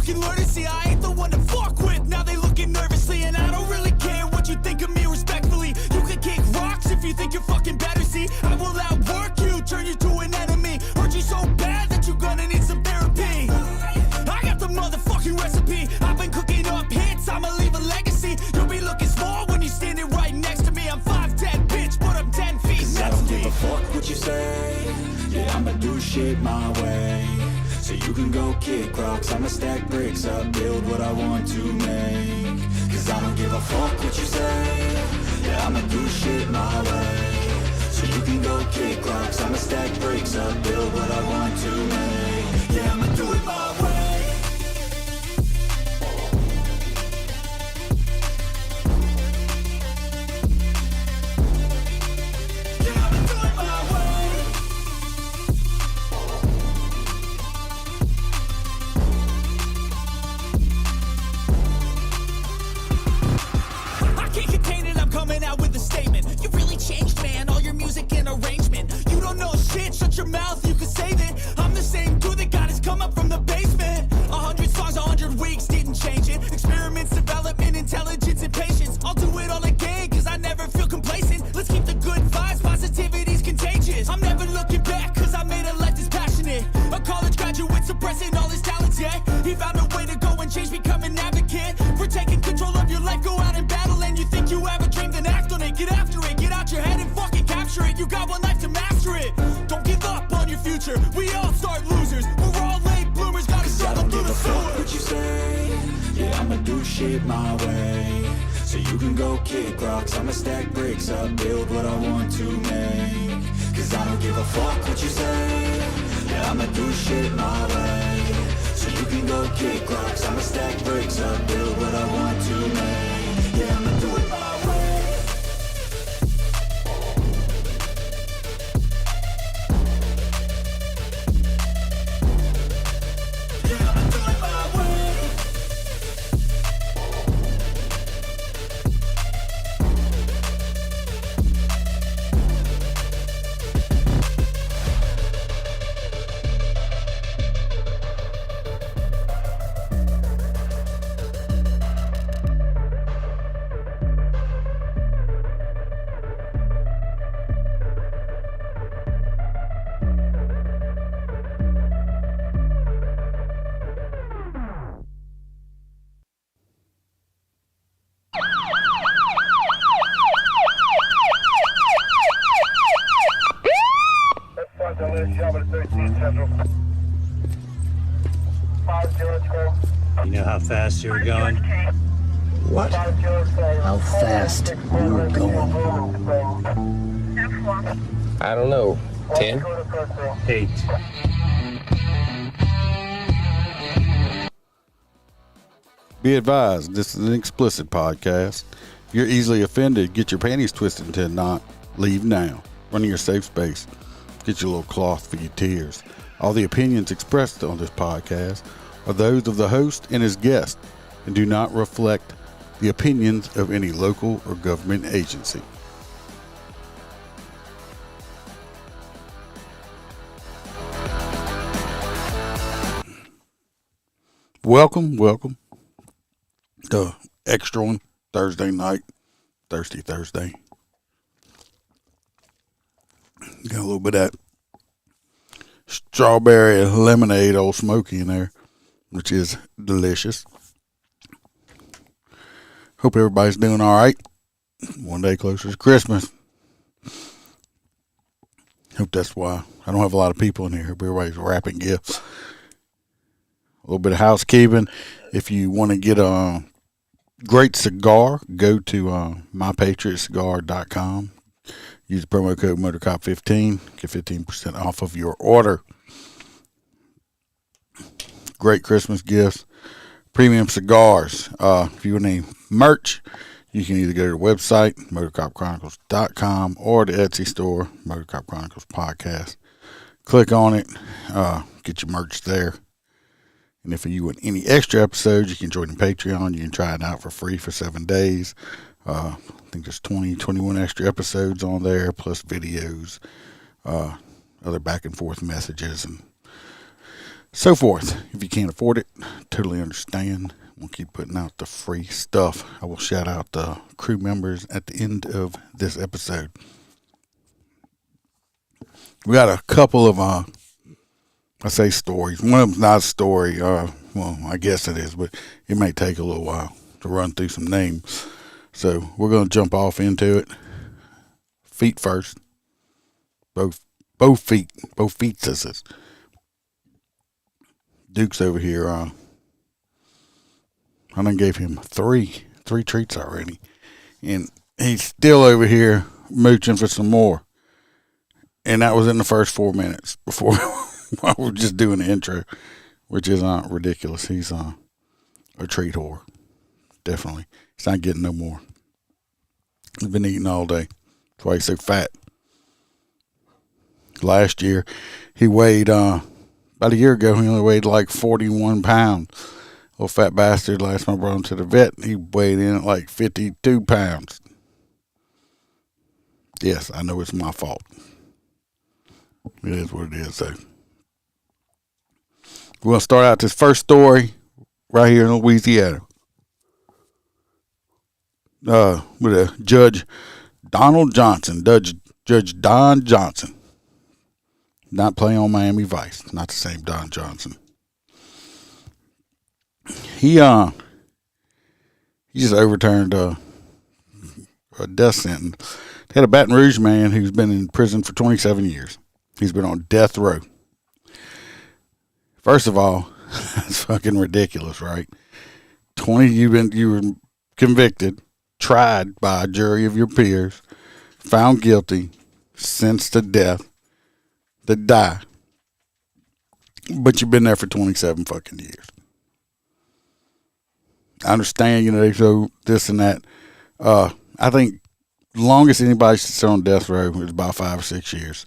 fucking learn to see I ain't the one to fuck with. Now they looking nervously, and I don't really care what you think of me respectfully. You can kick rocks if you think you're fucking better, see. I will outwork you, turn you to an enemy. Hurt you so bad that you're gonna need some therapy. I got the motherfucking recipe. I've been cooking up hits, I'ma leave a legacy. You'll be looking small when you're standing right next to me. I'm 5'10", bitch, but I'm 10 feet next to me. I don't give a fuck what you say. Yeah, I'ma do shit my way. So you can go kick rocks, I'ma stack bricks up, build what I want to make. Cause I don't give a fuck what you say. Yeah, I'ma do shit my way. So you can go kick rocks, I'ma stack bricks up, build what I want to make. Yeah, I'ma do it my way. Shut your mouth, you can save it. I'm the same dude that got his come up from the basement. 100 songs, 100 weeks, didn't change it. Experiments, development, intelligence, and patience. I'll do it all again, cause I never feel complacent. Let's keep the good vibes, positivity's contagious. I'm never looking back, cause I made a life that's passionate. A college graduate suppressing all his talents, yeah. He found a way to go and change, become an advocate. For taking control of your life, go out and battle. And you think you have a dream, then act on it. Get after it, get out your head and fucking capture it. You got one life to master it. Don't give up on your future. We all start losers. We're all late bloomers. Gotta struggle through the sewer. What you say? Yeah, I'ma do shit my way. So you can go kick rocks. I'ma stack bricks up, build what I want to make. Cause I don't give a fuck what you say. Yeah, I'ma do shit my way. So you can go kick rocks. I'ma stack bricks up, build what I want to make. Yeah, I'ma do it my way. You know how fast you were going? What? How fast you were going? I don't know. 10? 8. Be advised, this is an explicit podcast. If you're easily offended, get your panties twisted into a knot. Leave now. Run in your safe space. Get your little cloth for your tears. All the opinions expressed on this podcast are those of the host and his guest and do not reflect the opinions of any local or government agency. Welcome to Extra One Thursday night, Thirsty Thursday. Got a little bit of that strawberry lemonade, Old Smoky in there, which is delicious. Hope everybody's doing all right. One day closer to Christmas. Hope that's why I don't have a lot of people in here. Hope everybody's wrapping gifts. A little bit of housekeeping. If you want to get a great cigar, go to mypatriotcigar.com. Use the promo code Motorcop15. Get 15% off of your order. Great Christmas gifts. Premium cigars. If you want any merch, you can either go to the website, motorcopchronicles.com, or the Etsy store, Motorcop Chronicles Podcast. Click on it. Get your merch there. And if you want any extra episodes, you can join the Patreon. You can try it out for free for 7 days. I think there's 21 extra episodes on there, plus videos, other back and forth messages, and so forth. If you can't afford it, totally understand. We'll keep putting out the free stuff. I will shout out the crew members at the end of this episode. We got a couple of, I say stories. One of them's not a story. Well, I guess it is, but it may take a little while to run through some names. So we're going to jump off into it. Feet first. Both feet. Both feet sisters. Duke's over here. I done gave him three treats already. And he's still over here mooching for some more. And that was in the first 4 minutes before while we're just doing the intro, which is ridiculous. He's a treat whore. Definitely. He's not getting no more. He's been eating all day. That's why he's so fat. Last year, he weighed, about a year ago, he only weighed like 41 pounds. Little fat bastard. Last time I brought him to the vet, he weighed in at like 52 pounds. Yes, I know it's my fault. It is what it is, though. We're going to start out this first story right here in Louisiana. With a Judge Donald Johnson, Judge Don Johnson. Not playing on Miami Vice. Not the same Don Johnson. He just overturned a death sentence. They had a Baton Rouge man who's been in prison for 27 years. He's been on death row. First of all, that's fucking ridiculous, right? You were convicted, tried by a jury of your peers, found guilty, sentenced to death, to die. But you've been there for 27 fucking years. I understand, they show this and that. I think the longest anybody should sit on death row is about 5 or 6 years.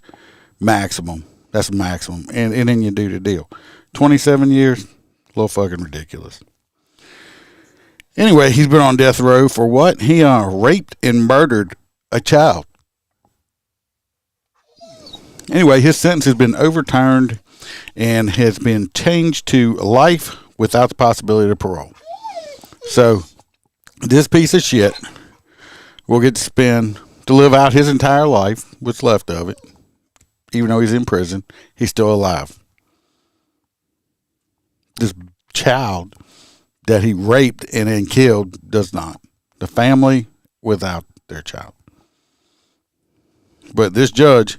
Maximum. That's maximum. And then you do the deal. 27 years? A little fucking ridiculous. Anyway, he's been on death row for what? He raped and murdered a child. Anyway, his sentence has been overturned and has been changed to life without the possibility of parole. So, this piece of shit will get to live out his entire life, what's left of it. Even though he's in prison, he's still alive. This child that he raped and then killed does not. The family without their child. But this judge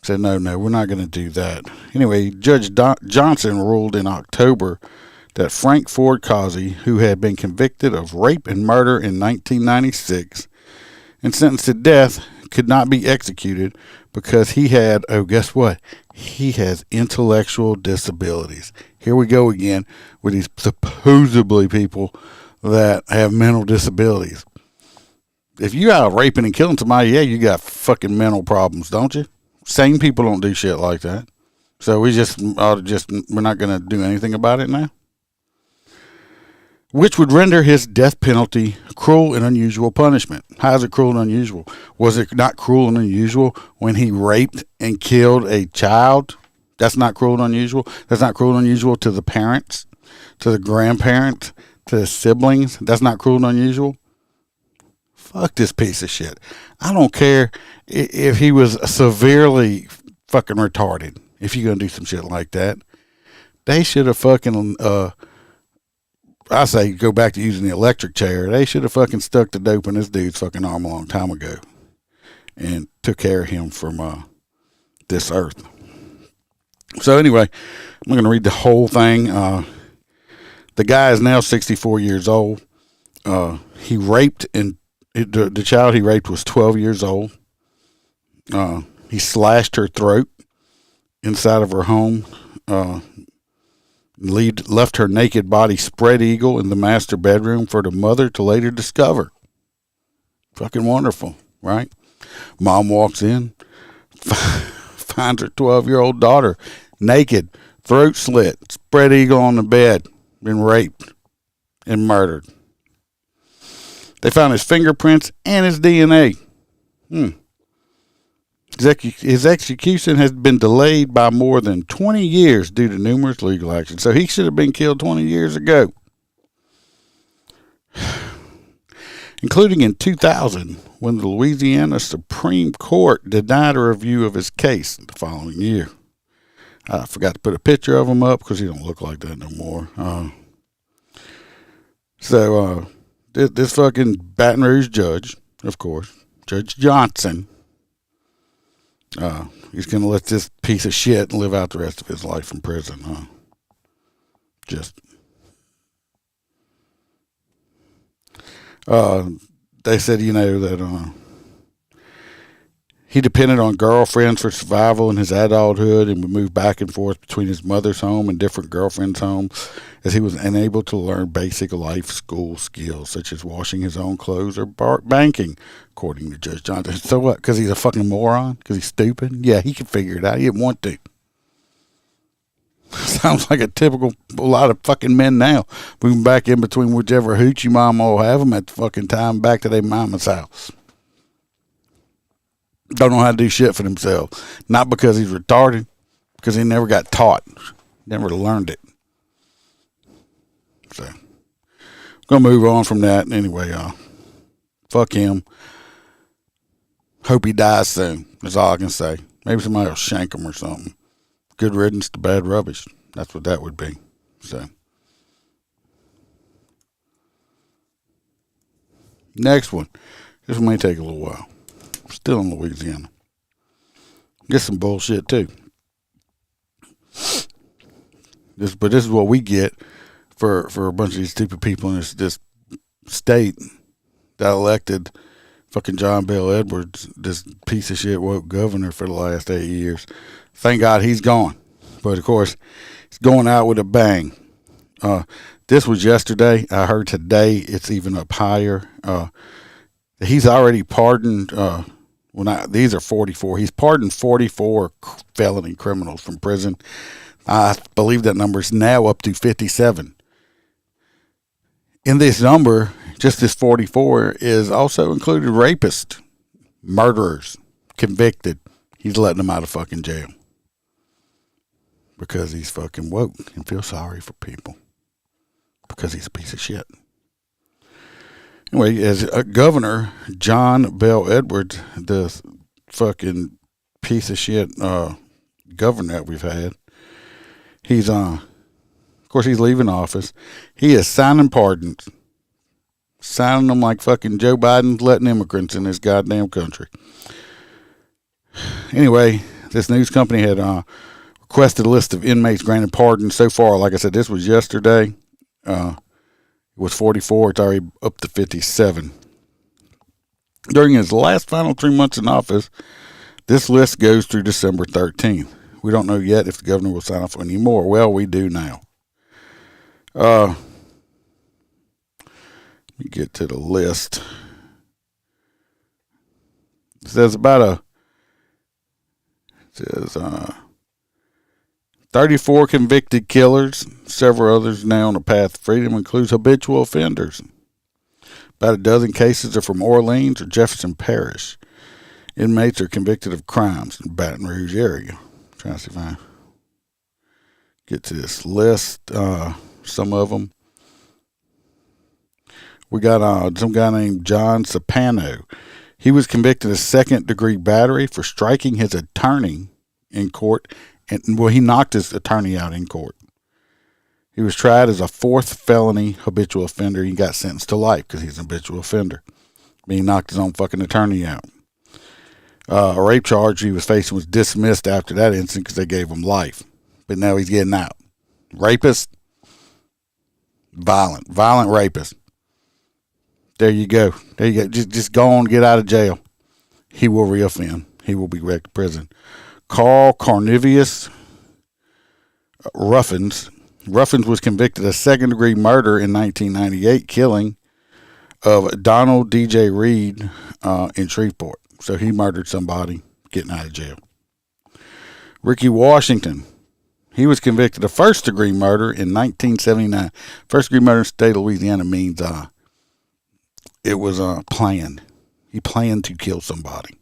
said, no, we're not going to do that. Anyway, Judge Johnson ruled in October that Frank Ford Causey, who had been convicted of rape and murder in 1996 and sentenced to death, could not be executed because he had, guess what? He has intellectual disabilities. Here we go again with these supposedly people that have mental disabilities. If you out raping and killing somebody, yeah, you got fucking mental problems, don't you? Sane people don't do shit like that. So we're not going to do anything about it now? Which would render his death penalty cruel and unusual punishment. How is it cruel and unusual? Was it not cruel and unusual when he raped and killed a child? That's not cruel and unusual. That's not cruel and unusual to the parents, to the grandparents, to the siblings. That's not cruel and unusual. Fuck this piece of shit. I don't care if he was severely fucking retarded. If you're going to do some shit like that, they should have fucking, I say go back to using the electric chair. They should have fucking stuck the dope in this dude's fucking arm a long time ago and took care of him from this earth. So anyway, I'm going to read the whole thing. The guy is now 64 years old. He raped, and the child he raped was 12 years old. He slashed her throat inside of her home. Left her naked body spread eagle in the master bedroom for the mother to later discover. Fucking wonderful, right? Mom walks in, finds her 12-year-old daughter naked, throat slit, spread eagle on the bed, been raped and murdered. They found his fingerprints and his DNA. His execution has been delayed by more than 20 years due to numerous legal actions. So he should have been killed 20 years ago. Including in 2000, when the Louisiana Supreme Court denied a review of his case the following year. I forgot to put a picture of him up because he don't look like that no more. This fucking Baton Rouge judge, of course, Judge Johnson, he's going to let this piece of shit live out the rest of his life in prison. They said, that he depended on girlfriends for survival in his adulthood and would move back and forth between his mother's home and different girlfriends' homes as he was unable to learn basic life school skills such as washing his own clothes or banking, according to Judge Johnson. So what? Because he's a fucking moron? Because he's stupid? Yeah, he could figure it out. He didn't want to. Sounds like a lot of fucking men now. Moving back in between whichever hoochie mama will have them at the fucking time back to their mama's house. Don't know how to do shit for themselves. Not because he's retarded, because he never got taught. Never learned it. So, I'm going to move on from that. Anyway, fuck him. Hope he dies soon. That's all I can say. Maybe somebody will shank him or something. Good riddance to bad rubbish. That's what that would be. So, next one. This one may take a little while. Still in Louisiana. Get some bullshit too. But this is what we get for a bunch of these stupid people in this state that elected fucking John Bell Edwards, this piece of shit woke governor for the last 8 years. Thank God he's gone. But of course, he's going out with a bang. This was yesterday. I heard today it's even up higher. He's already pardoned, these are 44. He's pardoned 44 felony criminals from prison. I believe that number is now up to 57. In this number, just this 44 is also included rapists, murderers, convicted. He's letting them out of fucking jail. Because he's fucking woke and feels sorry for people. Because he's a piece of shit. Anyway, as a governor, John Bell Edwards, the fucking piece of shit governor that we've had, he's of course he's leaving office. He is signing pardons. Signing them like fucking Joe Biden's letting immigrants in this goddamn country. Anyway, this news company had requested a list of inmates granted pardons so far. Like I said, this was yesterday. It was 44. It's already up to 57. During his last final 3 months in office, this list goes through December 13th. We don't know yet if the governor will sign off on any more. Well, we do now. Let me get to the list. It says 34 convicted killers, several others now on the path to freedom, includes habitual offenders. About a dozen cases are from Orleans or Jefferson Parish. Inmates are convicted of crimes in the Baton Rouge area. I'm trying to see if I get to this list. Some of them. We got some guy named John Sapano. He was convicted of second-degree battery for striking his attorney in court. He knocked his attorney out in court. He was tried as a fourth felony habitual offender. He got sentenced to life because he's an habitual offender. He knocked his own fucking attorney out. A rape charge he was facing was dismissed after that incident because they gave him life. But now he's getting out. Rapist. Violent rapist. There you go. Just go on, get out of jail. He will reoffend. He will be back to prison. Carl Cornelius Ruffins. Ruffins was convicted of second-degree murder in 1998, killing of Donald D.J. Reed in Shreveport. So he murdered somebody, getting out of jail. Ricky Washington. He was convicted of first-degree murder in 1979. First-degree murder in the state of Louisiana means it was planned. He planned to kill somebody.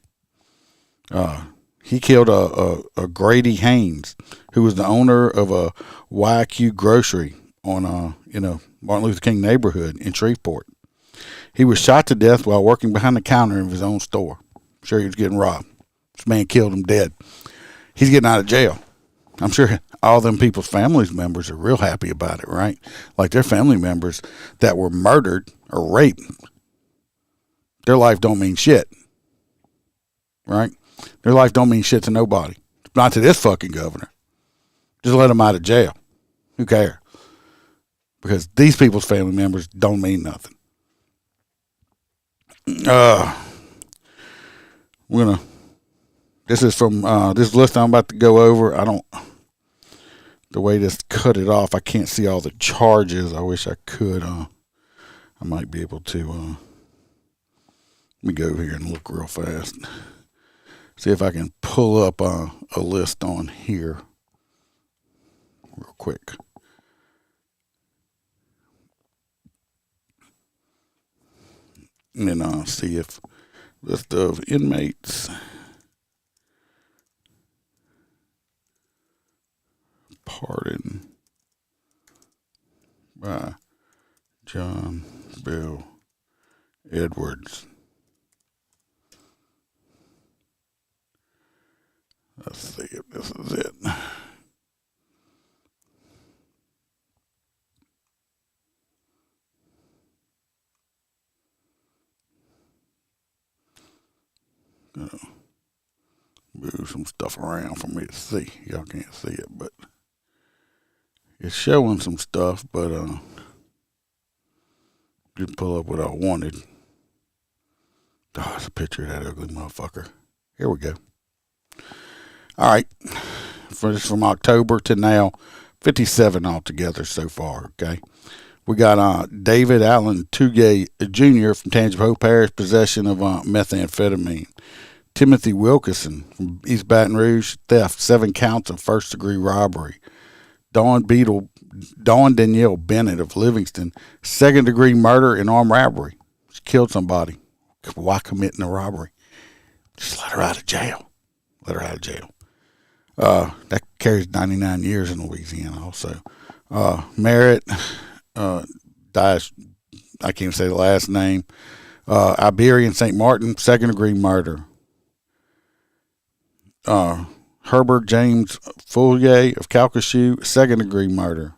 He killed a Grady Haynes, who was the owner of a YQ grocery on Martin Luther King neighborhood in Shreveport. He was shot to death while working behind the counter of his own store. I'm sure he was getting robbed. This man killed him dead. He's getting out of jail. I'm sure all them people's family members are real happy about it, right? Like their family members that were murdered or raped, their life don't mean shit, right? Their life don't mean shit to nobody. Not to this fucking governor. Just let them out of jail. Who cares? Because these people's family members don't mean nothing. This is from this list I'm about to go over. The way this cut it off, I can't see all the charges. I wish I could. I might be able to. Let me go over here and look real fast. See if I can pull up a list on here real quick. And then I'll see if list of inmates. Pardon by John Bill Edwards. Let's see if this is it. Gonna move some stuff around for me to see. Y'all can't see it, but it's showing some stuff, but didn't pull up what I wanted. Oh, it's a picture of that ugly motherfucker. Here we go. All right, from October to now, 57 altogether so far. Okay, we got David Allen Tugay Jr. from Tangipahoa Parish, possession of methamphetamine. Timothy Wilkinson from East Baton Rouge, theft, 7 counts of first-degree robbery. Dawn Danielle Bennett of Livingston, second-degree murder and armed robbery. She killed somebody. Why committing a robbery? Just let her out of jail. Let her out of jail. That carries 99 years in Louisiana also. Merritt, Dash, I can't say the last name. Iberian St. Martin, second-degree murder. Herbert James Fourier of Calcasieu, second-degree murder.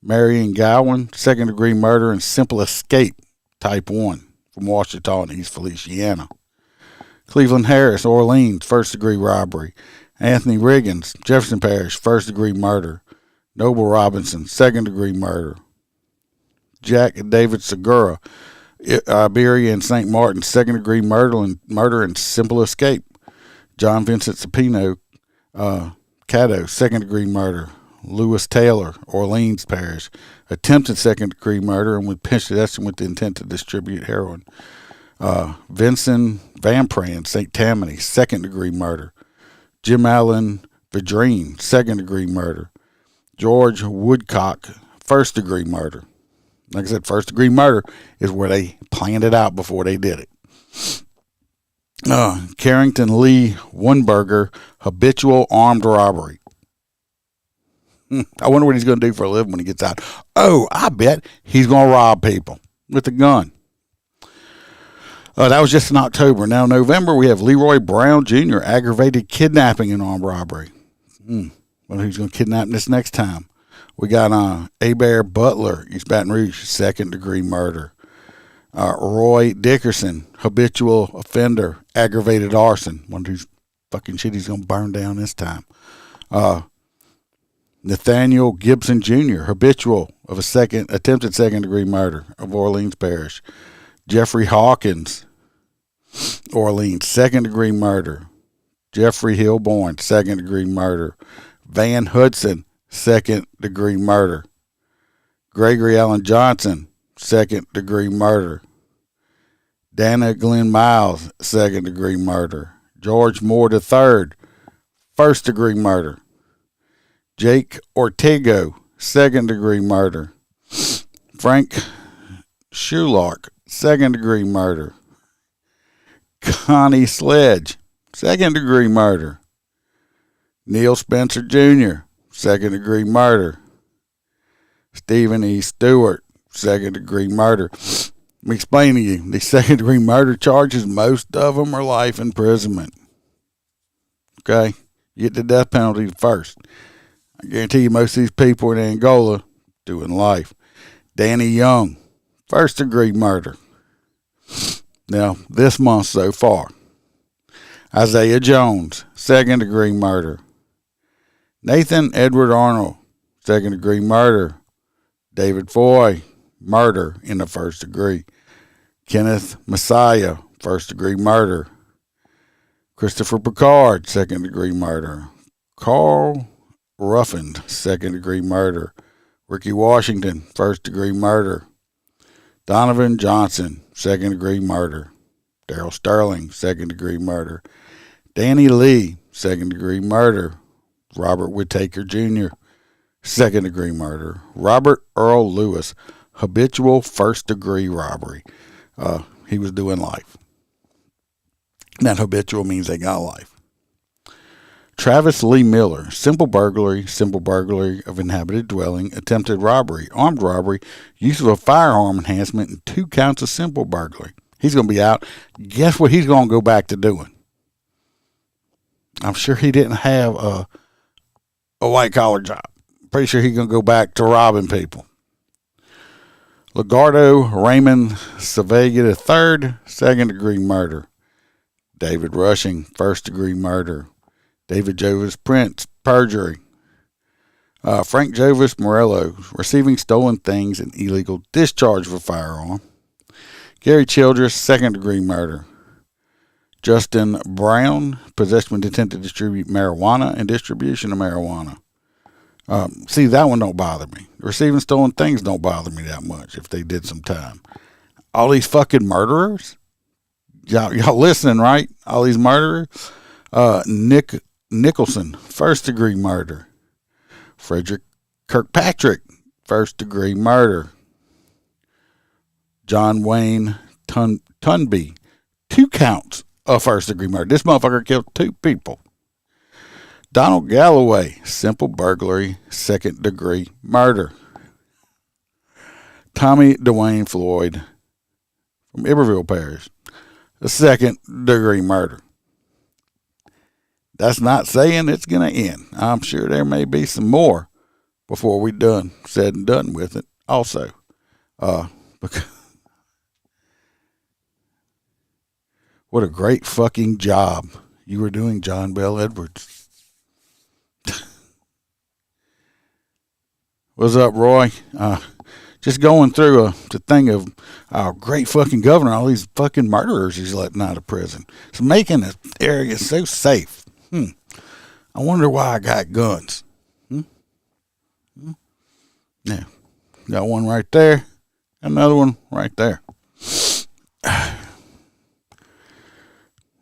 Marion Gowan, second-degree murder and simple escape, type 1, from Ouachita and East Feliciana. Cleveland Harris, Orleans, first-degree robbery. Anthony Riggins, Jefferson Parish, first-degree murder. Noble Robinson, second-degree murder. Jack David Segura, Iberia and St. Martin, second-degree murder and simple escape. John Vincent Sapino, Caddo, second-degree murder. Lewis Taylor, Orleans Parish, attempted second-degree murder and with possession with the intent to distribute heroin. Vincent Van Pran, St. Tammany, second-degree murder. Jim Allen Vidrine, second-degree murder. George Woodcock, first-degree murder. Like I said, first-degree murder is where they planned it out before they did it. Carrington Lee Wunberger, habitual armed robbery. I wonder what he's going to do for a living when he gets out. Oh, I bet he's going to rob people with a gun. That was just in October. Now, in November, we have Leroy Brown Jr., aggravated kidnapping and armed robbery. Well, who's going to kidnap this next time? We got Abear Butler, East Baton Rouge, second-degree murder. Roy Dickerson, habitual offender, aggravated arson. Wonder whose fucking shit he's going to burn down this time. Nathaniel Gibson Jr., habitual of attempted second-degree murder of Orleans Parish. Jeffrey Hawkins, Orleans, second-degree murder. Jeffrey Hillborn, second-degree murder. Van Hudson, second-degree murder. Gregory Allen Johnson, second-degree murder. Dana Glenn Miles, second-degree murder. George Moore III, first-degree murder. Jake Ortego, second-degree murder. Frank Shulark, second-degree murder. Connie Sledge, second-degree murder. Neil Spencer Jr., second-degree murder. Stephen E. Stewart, second-degree murder. Let me explain to you. These second-degree murder charges, most of them are life imprisonment. Okay? You get the death penalty first. I guarantee you most of these people in Angola doing life. Danny Young, first-degree murder. Now, this month so far. Isaiah Jones, second-degree murder. Nathan Edward Arnold, second-degree murder. David Foy, murder in the first degree. Kenneth Messiah, first-degree murder. Christopher Picard, second-degree murder. Carl Ruffin, second-degree murder. Ricky Washington, first-degree murder. Donovan Johnson, second-degree murder. Daryl Sterling, second-degree murder. Danny Lee, second-degree murder. Robert Whittaker Jr., second-degree murder. Robert Earl Lewis, habitual first-degree robbery. He was doing life. That habitual means they got life. Travis Lee Miller, simple burglary of inhabited dwelling, attempted robbery, armed robbery, use of a firearm enhancement, and 2 counts of simple burglary. He's going to be out. Guess what he's going to go back to doing? I'm sure he didn't have a white-collar job. Pretty sure he's going to go back to robbing people. Legardo Raymond Savega III, second-degree murder. David Rushing, first-degree murder. David Jovis Prince, perjury. Frank Jovis Morello, receiving stolen things and illegal discharge of a firearm. Gary Childress, second-degree murder. Justin Brown, possession with intent to distribute marijuana and distribution of marijuana. See, that one don't bother me. Receiving stolen things don't bother me that much if they did some time. All these fucking murderers? Y'all listening, right? All these murderers? Nick Nicholson, first-degree murder. Frederick Kirkpatrick, first-degree murder. John Wayne Tunby, 2 counts of first-degree murder. This motherfucker killed 2 people. Donald Galloway, simple burglary, second-degree murder. Tommy Dwayne Floyd from Iberville Parish, a second-degree murder. That's not saying it's going to end. I'm sure there may be some more before we said and done with it also. Because what a great fucking job you were doing, John Bell Edwards. What's up, Roy? Just going through the thing of our great fucking governor, all these fucking murderers he's letting out of prison. It's making the area so safe. I wonder why I got guns. Yeah. Got one right there. Another one right there.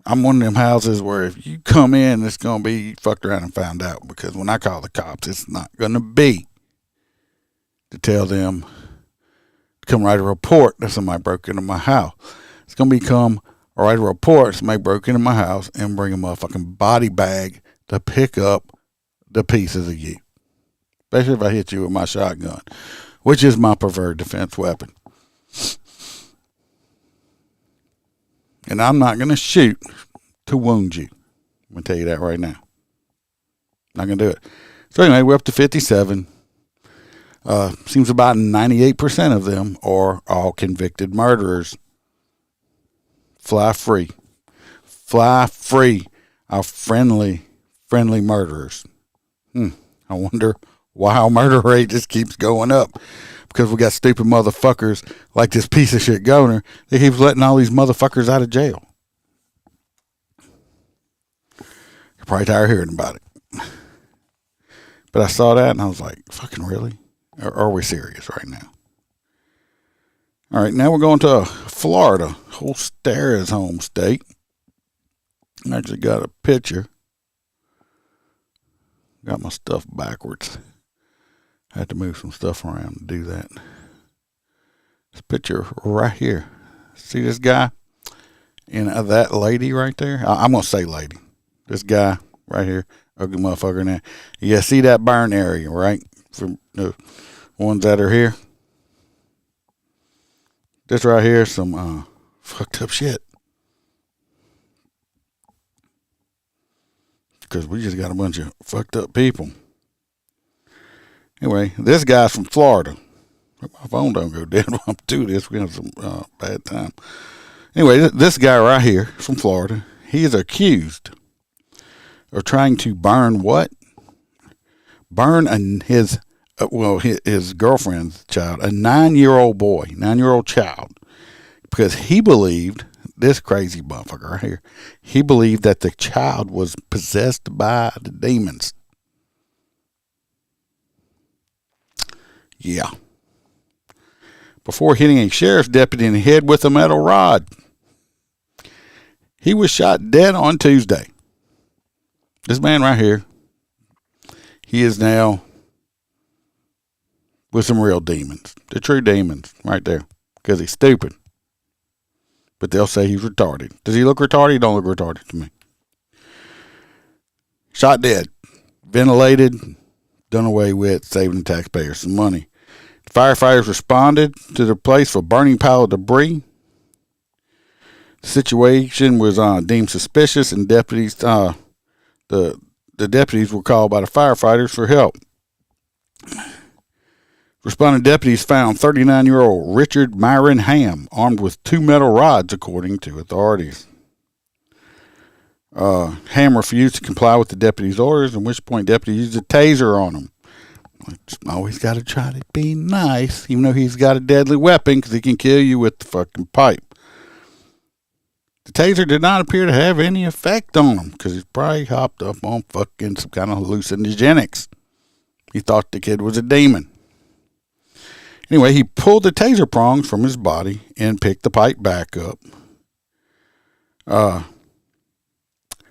I'm one of them houses where if you come in, it's going to be fucked around and found out. Because when I call the cops, it's not going to be to tell them to come write a report that somebody broke into my house. It's going to become write a report somebody broke into my house and bring a motherfucking body bag to pick up the pieces of you. Especially if I hit you with my shotgun, which is my preferred defense weapon. And I'm not going to shoot to wound you. I'm going to tell you that right now. Not going to do it. So anyway, we're up to 57. Seems about 98% of them are all convicted murderers. Fly free. Fly free. Our friendly murderers. I wonder why our murder rate just keeps going up. Because we got stupid motherfuckers like this piece of shit governor that keeps letting all these motherfuckers out of jail. You're probably tired of hearing about it. But I saw that and I was like, fucking really? Or are we serious right now? All right, now we're going to Florida, Holstera's home state. I actually got a picture. Got my stuff backwards. I had to move some stuff around to do that. This picture right here. See this guy? And that lady right there? I'm going to say lady. This guy right here, ugly motherfucker in there. You see that burn area, right? From the ones that are here. This right here is some fucked up shit. Because we just got a bunch of fucked up people. Anyway, this guy's from Florida. My phone don't go dead while I'm doing this. We have some bad time. Anyway, this guy right here from Florida, he is accused of trying to burn what? Burn his girlfriend's child, a 9-year-old child, because he believed, this crazy motherfucker right here, he believed that the child was possessed by the demons. Yeah. Before hitting a sheriff's deputy in the head with a metal rod. He was shot dead on Tuesday. This man right here, he is now with some real demons. The true demons right there. Because he's stupid. But they'll say he's retarded. Does he look retarded? He don't look retarded to me. Shot dead. Ventilated. Done away with. Saving the taxpayers some money. Firefighters responded to the place for burning pile of debris. The situation was deemed suspicious, and deputies, the deputies were called by the firefighters for help. Responding deputies found 39-year-old Richard Myron Ham armed with 2 metal rods, according to authorities. Ham refused to comply with the deputies' orders, at which point deputies used a taser on him. Always got to try to be nice, even though he's got a deadly weapon, because he can kill you with the fucking pipe. The taser did not appear to have any effect on him, because he's probably hopped up on fucking some kind of hallucinogenics. He thought the kid was a demon. Anyway, he pulled the taser prongs from his body and picked the pipe back up.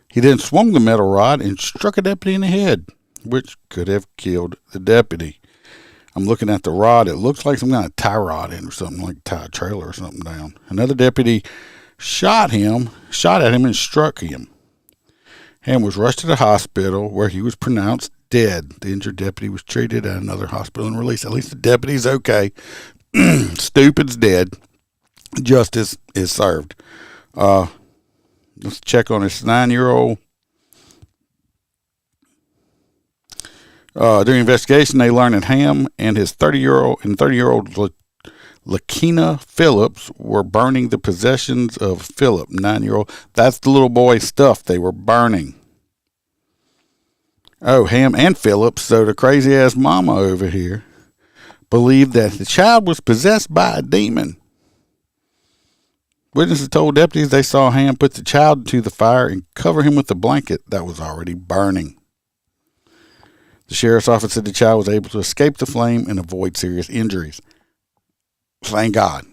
He then swung the metal rod and struck a deputy in the head, which could have killed the deputy. I'm looking at the rod. It looks like some kind of tie rod in or something, like tie a trailer or something down. Another deputy shot at him and struck him. Ham was rushed to the hospital where he was pronounced dead. The injured deputy was treated at another hospital and released. At least the deputy's okay. Stupid's dead. Justice is served. Let's check on this 9-year-old. During investigation, they learned that Ham and his 30-year-old Lakina Phillips were burning the possessions of Philip, 9-year-old. That's the little boy's stuff they were burning. Oh, Ham and Phillips, so the crazy-ass mama over here, believed that the child was possessed by a demon. Witnesses told deputies they saw Ham put the child into the fire and cover him with a blanket that was already burning. The sheriff's office said the child was able to escape the flame and avoid serious injuries. Thank God.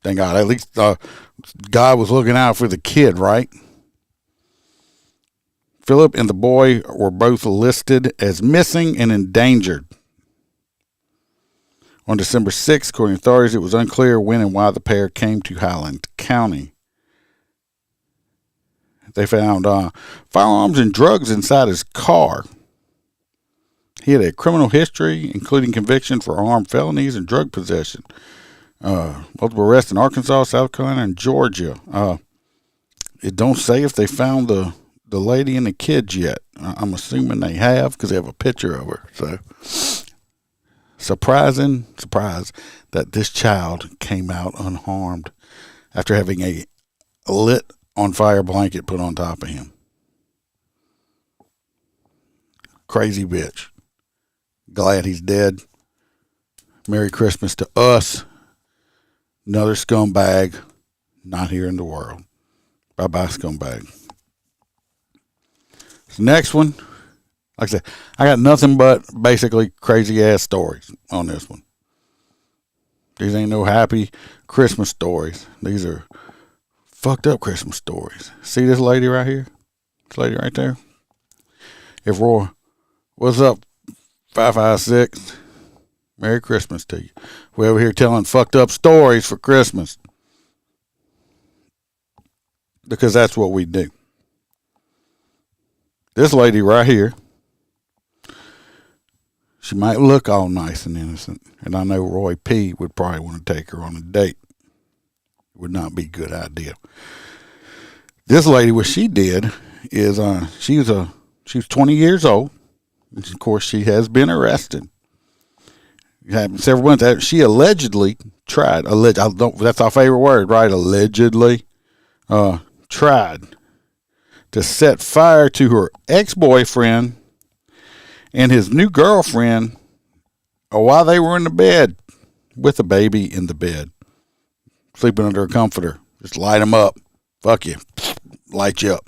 Thank God. At least God was looking out for the kid, right? Philip and the boy were both listed as missing and endangered. On December 6th, according to authorities, it was unclear when and why the pair came to Highland County. They found firearms and drugs inside his car. He had a criminal history, including conviction for armed felonies and drug possession. Multiple arrests in Arkansas, South Carolina, and Georgia. It don't say if they found the lady and the kids yet. I'm assuming they have, because they have a picture of her. So, surprise that this child came out unharmed after having a lit on fire blanket put on top of him. Crazy bitch. Glad he's dead. Merry Christmas to us. Another scumbag not here in the world. Bye-bye, scumbag. This next one, like I said, I got nothing but basically crazy-ass stories on this one. These ain't no happy Christmas stories. These are fucked up Christmas stories. See this lady right here? This lady right there? If Roy, what's up, 556? Merry Christmas to you. We're over here telling fucked up stories for Christmas. Because that's what we do. This lady right here, she might look all nice and innocent, and I know Roy P. would probably want to take her on a date. Would not be a good idea. This lady, what she did is she was 20 years old. And of course, she has been arrested. It happened several months after she allegedly tried. That's our favorite word, right? Allegedly tried to set fire to her ex-boyfriend and his new girlfriend while they were in the bed with a baby in the bed, sleeping under a comforter. Just light them up. Fuck you. Light you up.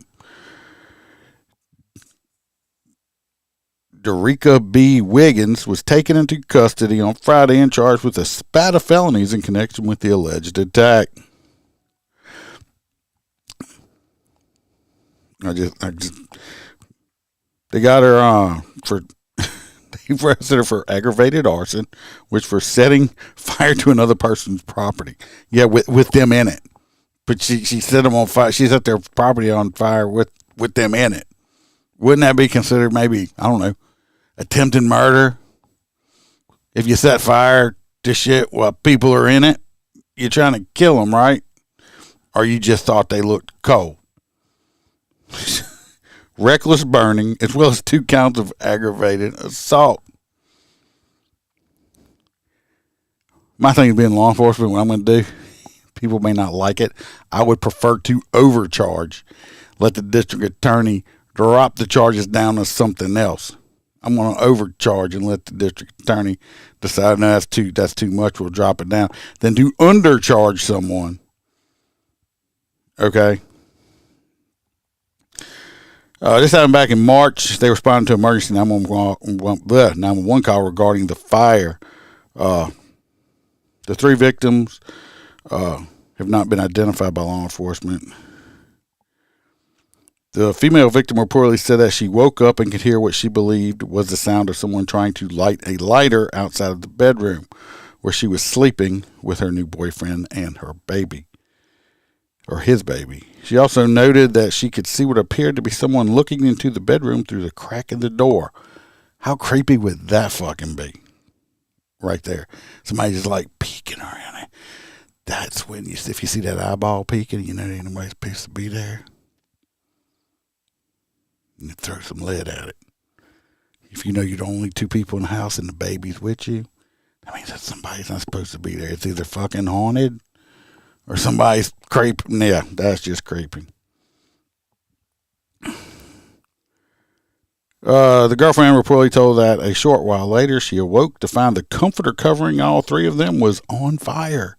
Derica B. Wiggins was taken into custody on Friday and charged with a spat of felonies in connection with the alleged attack. They got her they arrested her for aggravated arson, which for setting fire to another person's property. Yeah, with them in it. But she set them on fire. She set their property on fire with them in it. Wouldn't that be considered maybe, I don't know, attempted murder? If you set fire to shit while people are in it, you're trying to kill them, right? Or you just thought they looked cold. Reckless burning, as well as 2 counts of aggravated assault. My thing is being law enforcement, what I'm going to do, people may not like it. I would prefer to overcharge. Let the district attorney drop the charges down to something else. I'm going to overcharge and let the district attorney decide, no, that's too much, we'll drop it down. Then to undercharge someone. Okay? This happened back in March. They responded to emergency 911 call regarding the fire. The 3 victims have not been identified by law enforcement. The female victim reportedly said that she woke up and could hear what she believed was the sound of someone trying to light a lighter outside of the bedroom where she was sleeping with her new boyfriend and her baby. Or his baby. She also noted that she could see what appeared to be someone looking into the bedroom through the crack in the door. How creepy would that fucking be? Right there. Somebody just like peeking around it. That's when if you see that eyeball peeking, you know ain't nobody supposed to be there. And you throw some lead at it. If you know you're the only 2 people in the house and the baby's with you, that means that somebody's not supposed to be there. It's either fucking haunted or somebody's creeping. Yeah, that's just creepy. The girlfriend reportedly told that a short while later she awoke to find the comforter covering all 3 of them was on fire.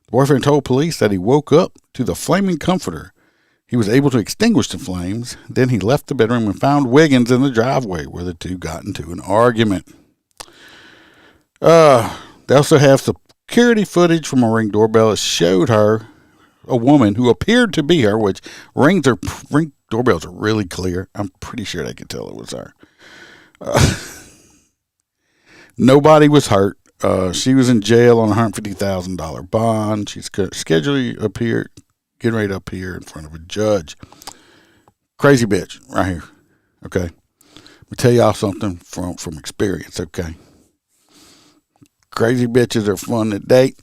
The boyfriend told police that he woke up to the flaming comforter. He was able to extinguish the flames. Then he left the bedroom and found Wiggins in the driveway where the 2 got into an argument. They also have security footage from a Ring doorbell that showed her, a woman who appeared to be her, which Ring doorbells are really clear. I'm pretty sure they could tell it was her. Nobody was hurt. She was in jail on a $150,000 bond. She's getting ready to appear in front of a judge. Crazy bitch right here. Okay. Let me tell y'all something from experience, okay? Crazy bitches are fun to date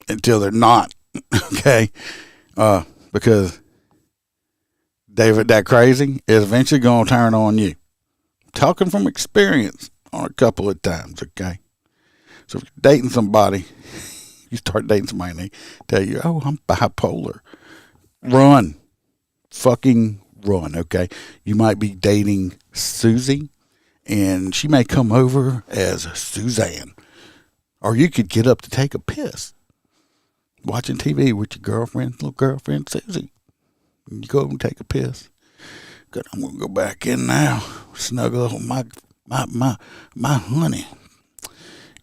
until they're not, okay? Because David, that crazy is eventually going to turn on you. Talking from experience on a couple of times, okay? So if you're dating somebody, you start dating somebody and they tell you, oh, I'm bipolar. Run. Fucking run, okay? You might be dating Susie, and she may come over as Suzanne. Or you could get up to take a piss watching TV with your little girlfriend Susie. You go and take a piss. Good, I'm going to go back in now, snuggle up with my honey.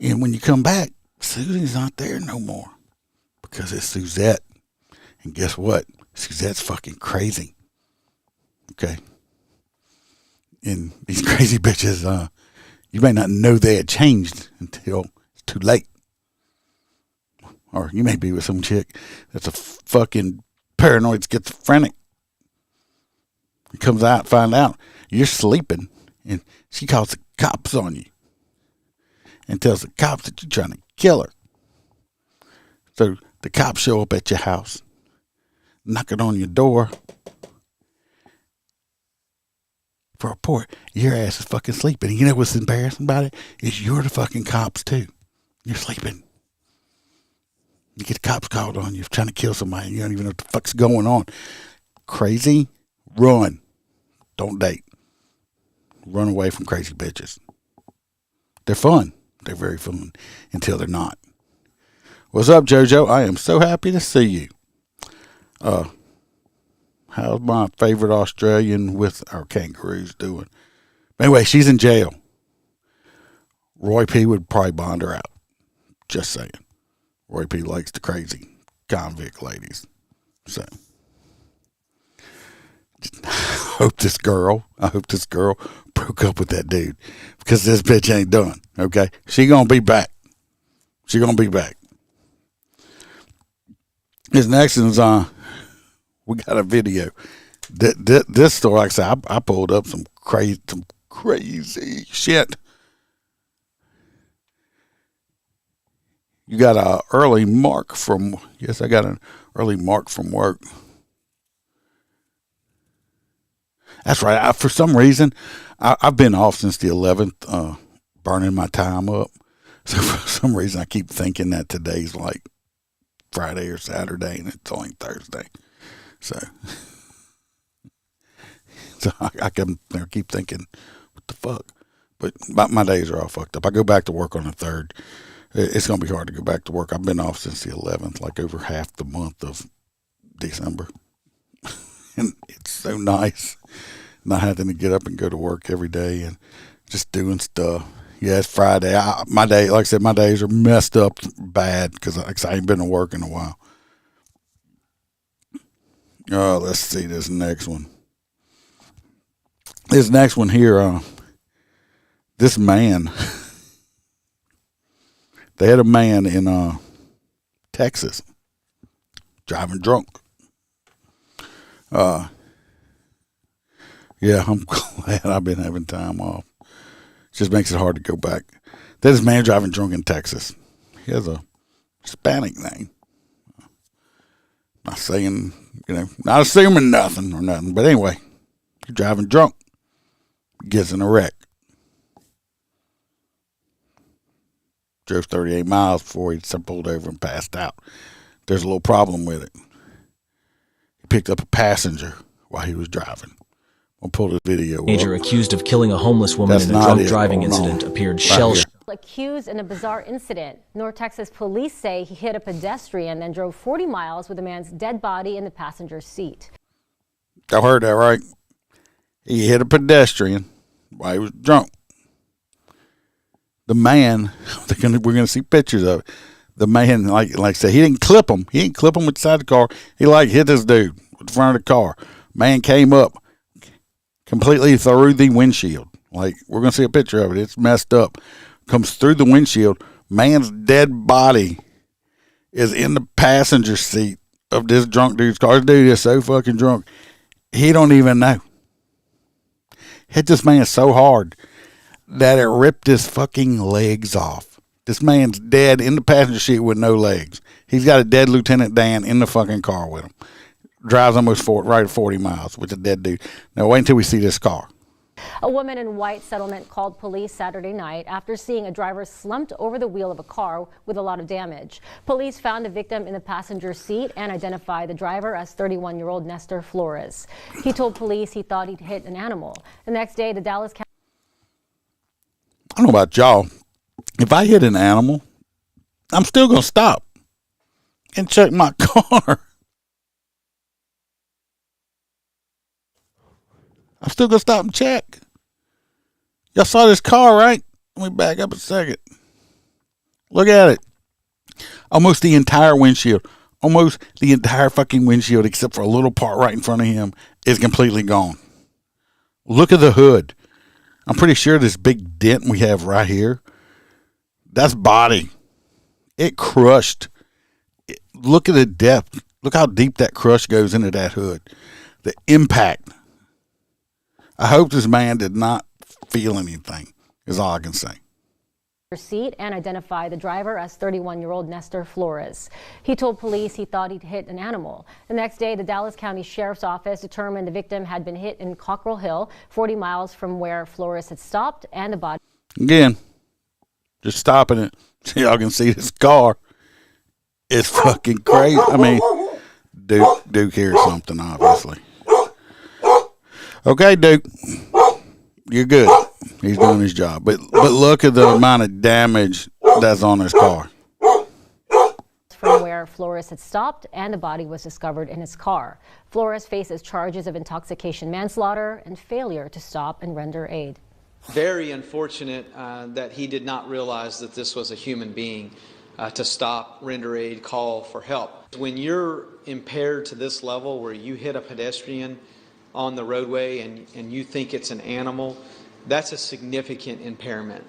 And when you come back, Susie's not there no more because it's Suzette. And guess what? Suzette's fucking crazy. Okay? And these crazy bitches, you may not know they had changed until it's too late. Or you may be with some chick that's a fucking paranoid schizophrenic. He comes out and find out you're sleeping, and she calls the cops on you and tells the cops that you're trying to kill her. So the cops show up at your house, knocking on your door for a report. Your ass is fucking sleeping. And you know what's embarrassing about it? Is you're the fucking cops too. You're sleeping. You get the cops called on you trying to kill somebody. You don't even know what the fuck's going on. Crazy, run. Don't date. Run away from crazy bitches. They're fun. They're very fun until they're not. What's up, JoJo? I am so happy to see you. How's my favorite Australian with our kangaroos doing? Anyway, she's in jail. Roy P. would probably bond her out. Just saying. Roy P. likes the crazy convict ladies. So, I hope this girl broke up with that dude, because this bitch ain't done. Okay, she gonna be back. She gonna be back. This next one's we got a video. This story, like I said, I pulled up some crazy shit. You got an early mark from, yes, I got an early mark from work. That's right. For some reason, I've been off since the 11th, burning my time up. So for some reason, I keep thinking that today's like Friday or Saturday, and it's only Thursday. So I keep thinking, what the fuck? But my days are all fucked up. I go back to work on the 3rd. It's going to be hard to go back to work. I've been off since the 11th, like over half the month of December. And it's so nice not having to get up and go to work every day and just doing stuff. Yeah, it's Friday. My day, like I said, my days are messed up bad because I ain't been to work in a while. Let's see this next one. This next one here, this man... They had a man in Texas driving drunk. Yeah, I'm glad I've been having time off. It just makes it hard to go back. There's a man driving drunk in Texas. He has a Hispanic name. Not saying, not assuming nothing or nothing. But anyway, he's driving drunk. Gets in a wreck. Drove 38 miles before he pulled over and passed out. There's a little problem with it. He picked up a passenger while he was driving. I'll pull the video up. Teenager accused of killing a homeless woman in a drunk driving incident appeared shell-shocked. Accused in a bizarre incident. North Texas police say he hit a pedestrian, then drove 40 miles with a man's dead body in the passenger seat. I heard that right. He hit a pedestrian while he was drunk. The man, we're going to see pictures of it. The man, like I said, he didn't clip him. He didn't clip him inside the car. He hit this dude with the front of the car. Man came up completely through the windshield. We're going to see a picture of it. It's messed up. Comes through the windshield. Man's dead body is in the passenger seat of this drunk dude's car. This dude is so fucking drunk, he don't even know. Hit this man so hard that it ripped his fucking legs off. This man's dead in the passenger seat with no legs. He's got a dead Lieutenant Dan in the fucking car with him. Drives almost right at 40 miles with a dead dude. Now wait until we see this car. A woman in White Settlement called police Saturday night after seeing a driver slumped over the wheel of a car with a lot of damage. Police found the victim in the passenger seat and identified the driver as 31-year-old Nestor Flores. He told police he thought he'd hit an animal. The next day, the Dallas County... I don't know about y'all. If I hit an animal, I'm still going to stop and check my car. I'm still going to stop and check. Y'all saw this car, right? Let me back up a second. Look at it. Almost the entire windshield. Almost the entire fucking windshield, except for a little part right in front of him, is completely gone. Look at the hood. I'm pretty sure this big dent we have right here, that's body. It crushed. Look at the depth. Look how deep that crush goes into that hood. The impact I hope this man did not feel anything, is all I can say. Seat and identify the driver as 31-year-old Nestor Flores. He told police he thought he'd hit an animal. The next day, the Dallas County Sheriff's Office determined the victim had been hit in Cockrell Hill, 40 miles from where Flores had stopped, and the body. Again, just stopping it so y'all can see this car. It's fucking crazy. I mean, Duke hears something, obviously. Okay, Duke, you're good. He's doing his job. But look at the amount of damage that's on his car. From where Flores had stopped, and the body was discovered in his car. Flores faces charges of intoxication, manslaughter, and failure to stop and render aid. Very unfortunate that he did not realize that this was a human being to stop, render aid, call for help. When you're impaired to this level where you hit a pedestrian on the roadway and you think it's an animal, that's a significant impairment.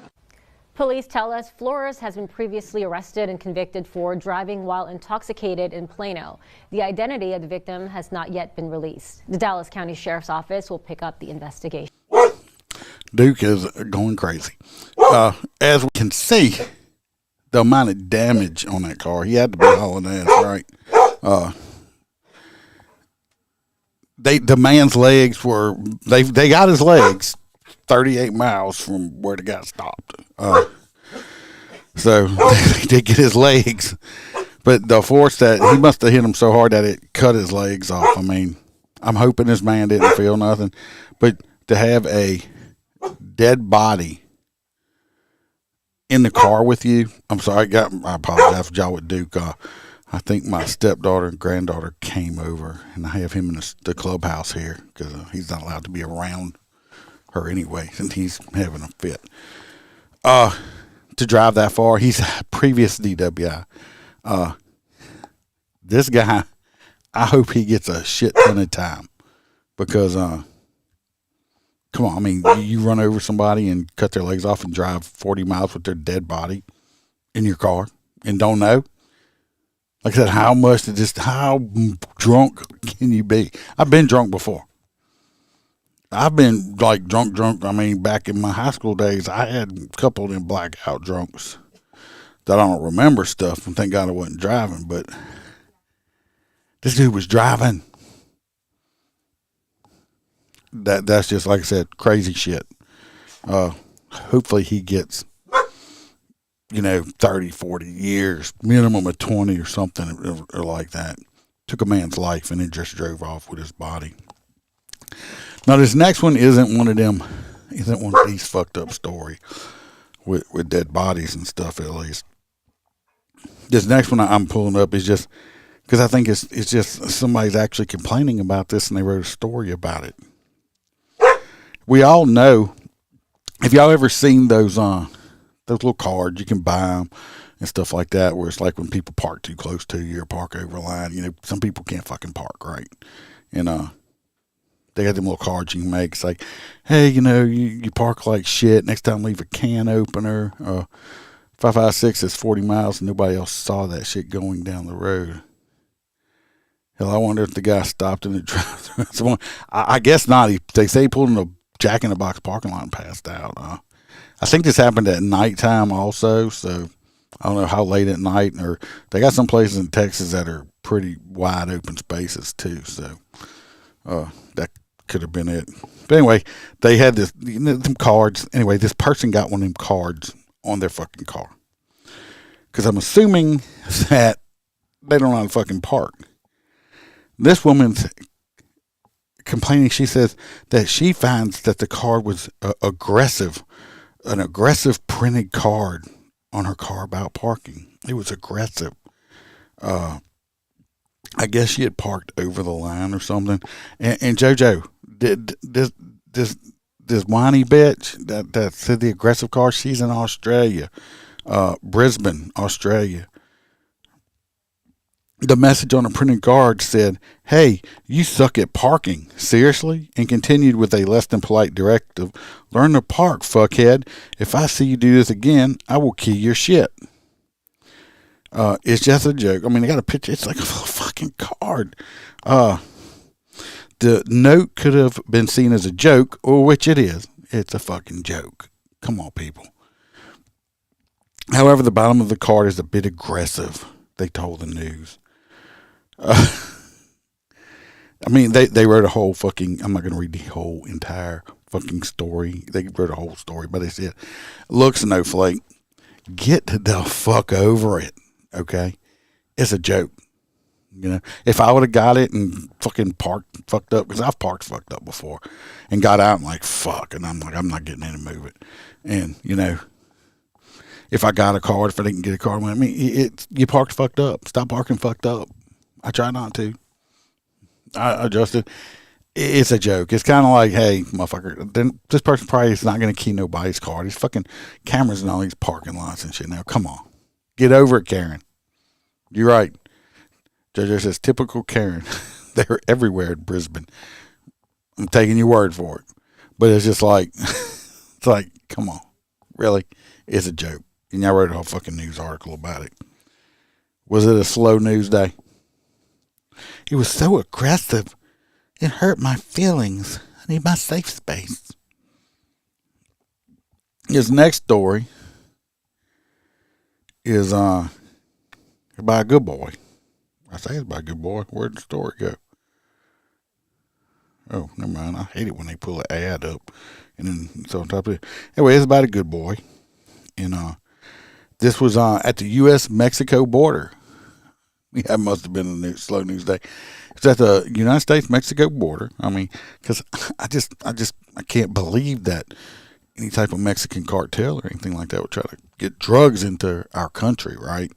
Police tell us Flores has been previously arrested and convicted for driving while intoxicated in Plano. The identity of the victim has not yet been released. The Dallas County Sheriff's Office will pick up the investigation. Duke is going crazy. As we can see, the amount of damage on that car, he had to be hauling ass, right? The man's legs were, they got his legs 38 miles from where the guy stopped. So they did get his legs, but the force that he must have hit him so hard that it cut his legs off. I mean, I'm hoping this man didn't feel nothing, but to have a dead body in the car with you, I'm sorry, I apologize for y'all with Duke. I think my stepdaughter and granddaughter came over, and I have him in the clubhouse here because he's not allowed to be around her anyway, and he's having a fit. To drive that far, he's a previous DWI. This guy, I hope he gets a shit ton of time because, come on, I mean, you run over somebody and cut their legs off and drive 40 miles with their dead body in your car and don't know. Like I said, how drunk can you be? I've been drunk before. I've been like drunk. I mean, back in my high school days, I had a couple of them blackout drunks that I don't remember stuff, and thank God I wasn't driving, but this dude was driving. That's just, like I said, crazy shit. Hopefully he gets, 30, 40 years, minimum of 20 or something or like that. Took a man's life and then just drove off with his body. Now, this next one isn't one of these fucked up story with dead bodies and stuff, at least. This next one I'm pulling up is just because I think it's just somebody's actually complaining about this and they wrote a story about it. We all know, if y'all ever seen those little cards, you can buy them and stuff like that, where it's like when people park too close to you or park over a line, some people can't fucking park right. And they got them little cards you can make. It's like, hey, you park like shit. Next time leave a can opener. 556 is 40 miles and nobody else saw that shit going down the road. Hell, I wonder if the guy stopped in the drive-thru. I guess not. They say he pulled in a Jack-in-the-Box parking lot and passed out. I think this happened at nighttime also, so I don't know how late at night. Or they got some places in Texas that are pretty wide open spaces too, so that could have been it. But anyway, they had them cards. Anyway, this person got one of them cards on their fucking car. Because I'm assuming that they don't know how to fucking park. This woman's complaining. She says that she finds that the card was an aggressive printed card on her car about parking. It was aggressive. I guess she had parked over the line or something. And JoJo, did this whiny bitch that said the aggressive car, she's in Australia, Brisbane, Australia. The message on the printed card said, "Hey, you suck at parking. Seriously?" And continued with a less than polite directive. "Learn to park, fuckhead. If I see you do this again, I will key your shit." It's just a joke. I mean, I got a picture. It's like a fucking card. The note could have been seen as a joke, or which it is. It's a fucking joke. Come on, people. However, the bottom of the card is a bit aggressive, they told the news. I mean, they wrote a whole fucking, I'm not going to read the whole entire fucking story. They wrote a whole story, but they said, look, Snowflake, get the fuck over it, okay? It's a joke. You know, if I would have got it and fucking fucked up, because I've parked fucked up before, and got out and like, fuck, and I'm like, I'm not getting in and move it. And, you know, if I got a card, if I didn't get a card, I mean, you parked fucked up. Stop parking fucked up. I try not to. I adjusted. It's a joke. It's kind of like, hey, motherfucker, then this person probably is not going to key nobody's car. These fucking cameras in all these parking lots and shit. Now, come on. Get over it, Karen. You're right. JoJo says, typical Karen. They're everywhere in Brisbane. I'm taking your word for it. But it's just like, it's like, come on. Really? It's a joke. And I wrote a whole fucking news article about it. Was it a slow news day? It was so aggressive. It hurt my feelings. I need my safe space. His next story is by a good boy. I say it's by a good boy. Where'd the story go? Oh, never mind. I hate it when they pull an ad up and then it's on top of it. Anyway, it's about a good boy. And this was at the U.S.-Mexico border. Yeah, that must have been a slow news day. It's at the United States-Mexico border. I mean, because I can't believe that any type of Mexican cartel or anything like that would try to get drugs into our country, right?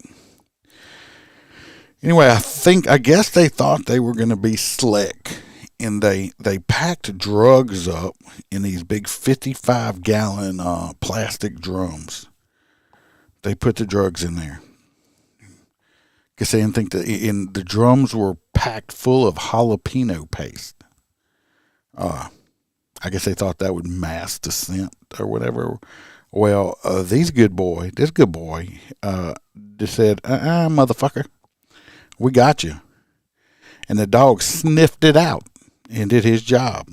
Anyway, I guess they thought they were going to be slick, and they packed drugs up in these big 55-gallon plastic drums. They put the drugs in there. Guess they didn't think that the drums were packed full of jalapeno paste. I guess they thought that would mask the scent or whatever. Well, this good boy, just said, motherfucker, we got you. And the dog sniffed it out and did his job.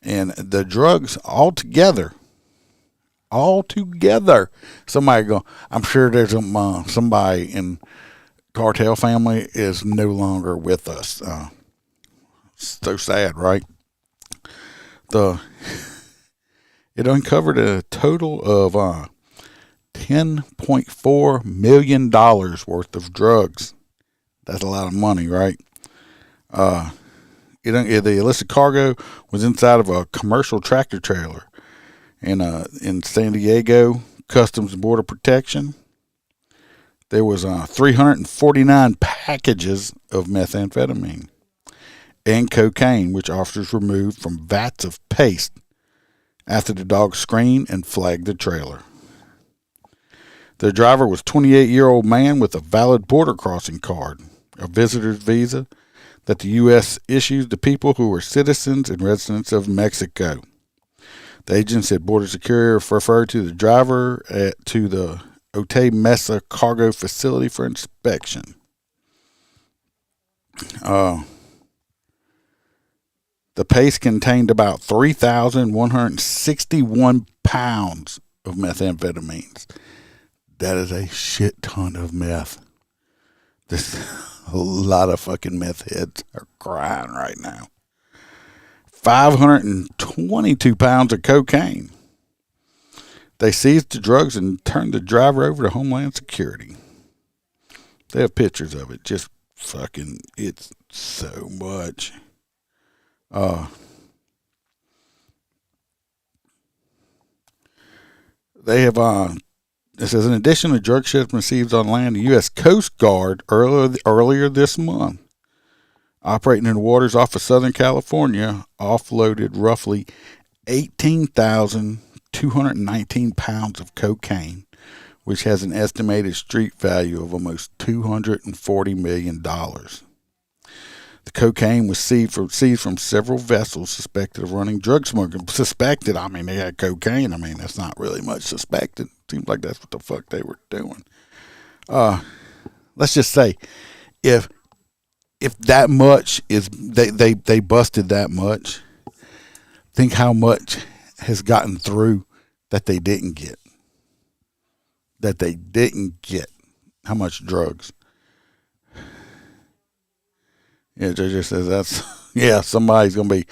And the drugs all together, I'm sure there's somebody in cartel family is no longer with us. So sad, right? It uncovered a total of $10.4 million worth of drugs. That's a lot of money, right? The illicit cargo was inside of a commercial tractor trailer in San Diego Customs and Border Protection. There was 349 packages of methamphetamine and cocaine, which officers removed from vats of paste after the dog screened and flagged the trailer. The driver was a 28-year-old man with a valid border crossing card, a visitor's visa that the U.S. issues to people who are citizens and residents of Mexico. The agent said Border Security referred to the driver to the Otay Mesa cargo facility for inspection. The paste contained about 3,161 pounds of methamphetamines. That is a shit ton of meth. A lot of fucking meth heads are crying right now. 522 pounds of cocaine. They seized the drugs and turned the driver over to Homeland Security. They have pictures of it. Just fucking, it's so much. They have, it says, in addition to drug shipments received on land, the U.S. Coast Guard earlier this month, operating in the waters off of Southern California, offloaded roughly 18,219 pounds of cocaine, which has an estimated street value of almost $240 million. The cocaine was seized from several vessels suspected of running drug smuggling. Suspected, I mean, they had cocaine. I mean, that's not really much suspected. Seems like that's what the fuck they were doing. Let's just say, if if that much is they busted that much, think how much has gotten through that they didn't get. How much drugs. Yeah, Joe just says somebody's gonna be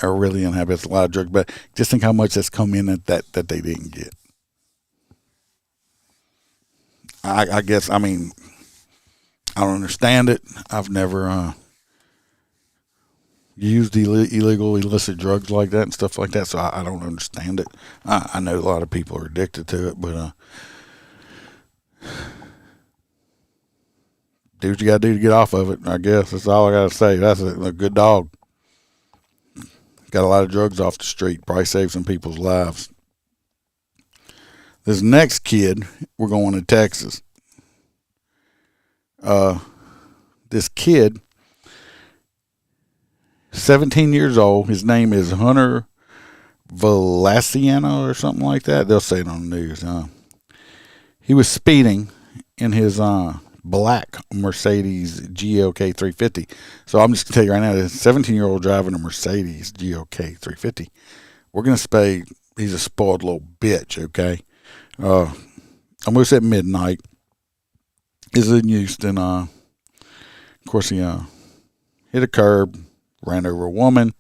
really unhappy. It's a lot of drugs, but just think how much has come in that they didn't get. I guess, I mean, I don't understand it. I've never used illicit drugs like that and stuff like that, so I don't understand it. I know a lot of people are addicted to it, but do what you got to do to get off of it, I guess. That's all I got to say. That's a good dog. Got a lot of drugs off the street. Probably saved some people's lives. This next kid, we're going to Texas. This kid, 17 years old. His name is Hunter Velasiano or something like that. They'll say it on the news. He was speeding in his black Mercedes GLK 350. So I'm just going to tell you right now, this 17-year-old driving a Mercedes GLK 350. We're going to say he's a spoiled little bitch, okay? Almost at midnight. He's in Houston. Of course, he hit a curb, ran over a woman,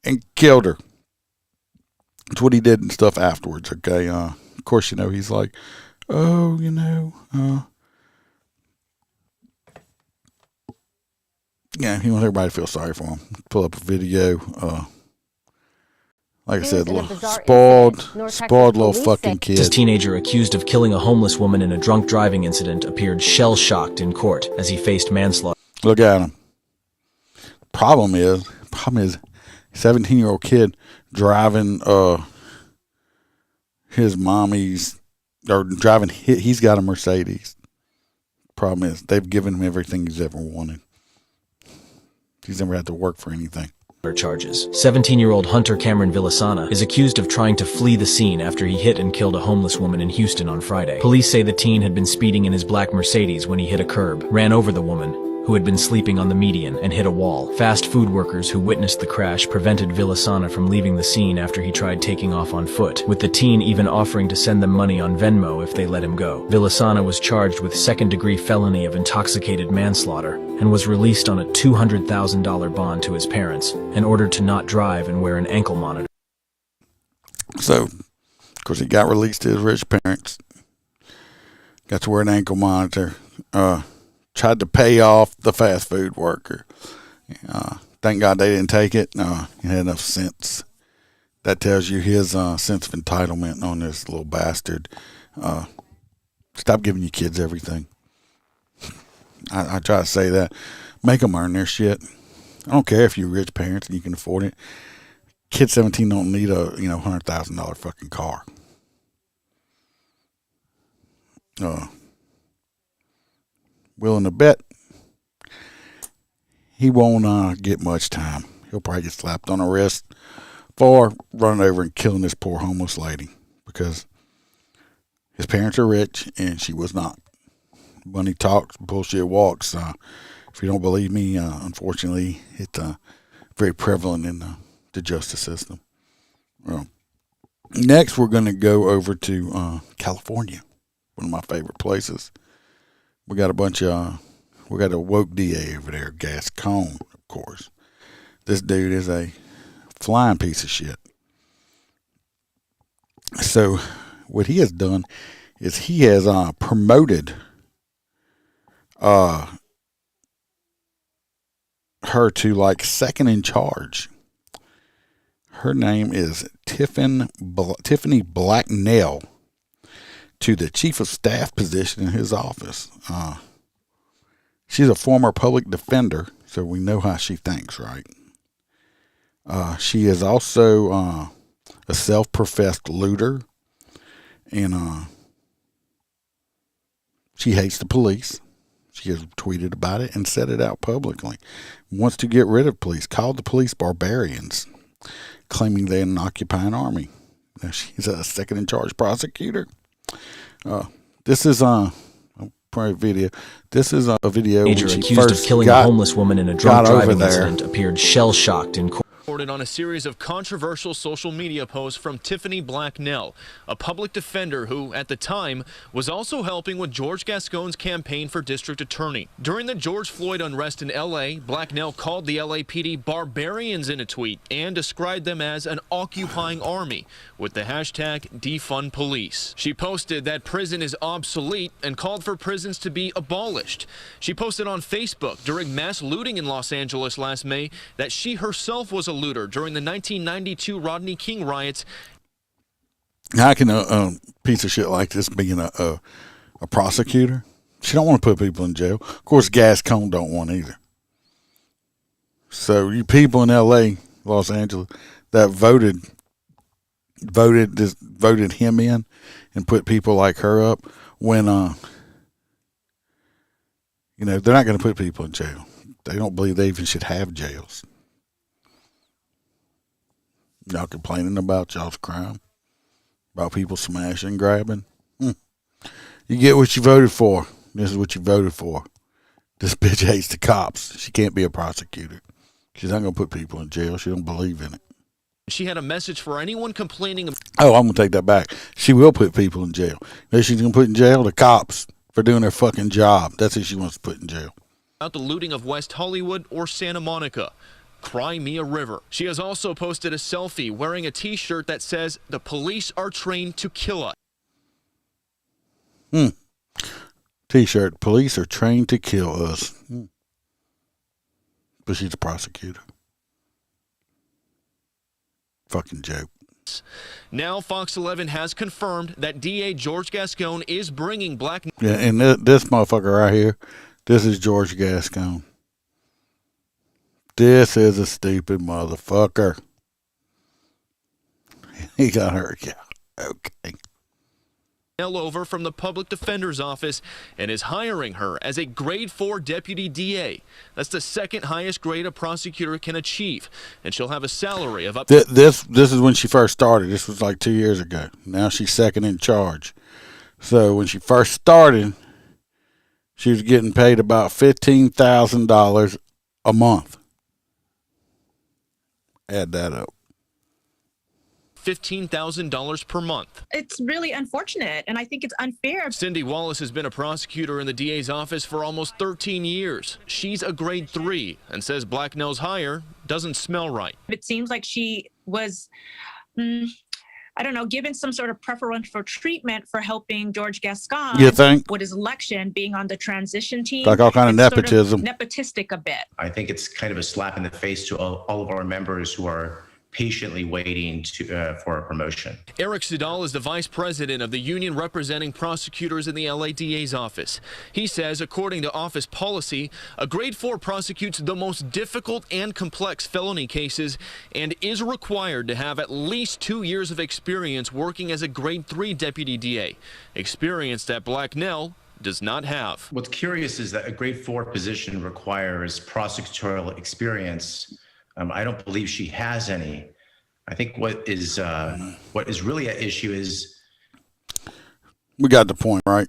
and killed her. That's what he did and stuff afterwards, okay? Of course, he's like, oh, yeah, he wants everybody to feel sorry for him. Pull up a video. Like I said, spoiled little fucking kid. This teenager accused of killing a homeless woman in a drunk driving incident appeared shell-shocked in court as he faced manslaughter. Look at him. Problem is, 17-year-old kid driving his mommy's, or driving, he's got a Mercedes. Problem is, they've given him everything he's ever wanted. He's never had to work for anything. Charges. 17-year-old Hunter Cameron Villasana is accused of trying to flee the scene after he hit and killed a homeless woman in Houston on Friday. Police say the teen had been speeding in his black Mercedes when he hit a curb, ran over the woman, who had been sleeping on the median, and hit a wall. Fast food workers who witnessed the crash prevented Villasana from leaving the scene after he tried taking off on foot, with the teen even offering to send them money on Venmo if they let him go. Villasana was charged with second-degree felony of intoxicated manslaughter and was released on a $200,000 bond to his parents and ordered to not drive and wear an ankle monitor. So, of course, he got released to his rich parents. Got to wear an ankle monitor. Tried to pay off the fast food worker. Thank God they didn't take it. He had enough sense. That tells you his sense of entitlement on this little bastard. Stop giving your kids everything. I try to say that. Make them earn their shit. I don't care if you're rich parents and you can afford it. Kid 17 don't need a $100,000 fucking car. Willing to bet he won't get much time. He'll probably get slapped on the wrist for running over and killing this poor homeless lady because his parents are rich and she was not. Money talks, bullshit walks. If you don't believe me, unfortunately, it's very prevalent in the justice system. Next, we're going to go over to California, one of my favorite places. We got a woke DA over there, Gascon, of course. This dude is a flying piece of shit. So what he has done is he has promoted her to like second in charge. Her name is Tiffany Blacknell, to the chief of staff position in his office. She's a former public defender, so we know how she thinks, right? She is also a self-professed looter, and she hates the police. She has tweeted about it and said it out publicly. Wants to get rid of police, called the police barbarians, claiming they're an occupying army. Now, she's a second in charge prosecutor. This is probably video. This is a video Teenager when she accused first of killing a homeless woman in a drunk driving incident appeared shell-shocked in court. Reported on a series of controversial social media posts from Tiffany Blacknell, a public defender who, at the time, was also helping with George Gascon's campaign for district attorney. During the George Floyd unrest in L.A., Blacknell called the LAPD barbarians in a tweet and described them as an occupying army with the hashtag defund police. She posted that prison is obsolete and called for prisons to be abolished. She posted on Facebook during mass looting in Los Angeles last May that she herself was a looter during the 1992 Rodney King riots. How can a piece of shit like this being a prosecutor? She don't want to put people in jail. Of course, Gascon don't want either. So you people in L.A., Los Angeles, that voted him in and put people like her up when they're not going to put people in jail. They don't believe they even should have jails. Y'all complaining about y'all's crime, about people smashing and grabbing. You get what you voted for. This is what you voted for. This bitch hates the cops. She can't be a prosecutor. She's not going to put people in jail. She don't believe in it. She had a message for anyone complaining. Oh, I'm going to take that back. She will put people in jail. You know, she's going to put in jail the cops for doing their fucking job. That's who she wants to put in jail. About the looting of West Hollywood or Santa Monica. Cry me a river. She has also posted a selfie wearing a t-shirt that says, "The police are trained to kill us." T-shirt, "Police are trained to kill us." But she's a prosecutor. Fucking joke. Now Fox 11 has confirmed that DA George Gascon is bringing Black... Yeah, and this motherfucker right here, this is George Gascon. This is a stupid motherfucker. He got her. Yeah, okay. Over from the public defender's office and is hiring her as a grade 4 deputy DA. That's the second highest grade a prosecutor can achieve, and she'll have a salary of up to... This is when she first started. This was like 2 years ago. Now she's second in charge. So when she first started, she was getting paid about $15,000 a month. Add that up. $15,000 per month. It's really unfortunate, and I think it's unfair. Cindy Wallace has been a prosecutor in the DA's office for almost 13 years. She's a grade 3 and says Blacknell's hire doesn't smell right. It seems like she was, I don't know, given some sort of preferential treatment for helping George Gascon. You think? With his election, being on the transition team. Like all kind of nepotism. Sort of nepotistic a bit. I think it's kind of a slap in the face to all of our members who are patiently waiting for a promotion. Eric Sidal is the vice president of the union representing prosecutors in the LA DA's office. He says, according to office policy, a grade 4 prosecutes the most difficult and complex felony cases and is required to have at least 2 years of experience working as a grade 3 deputy DA, experience that Blacknell does not have. What's curious is that a grade 4 position requires prosecutorial experience. I don't believe she has any. I think what is really at issue is... We got the point, right?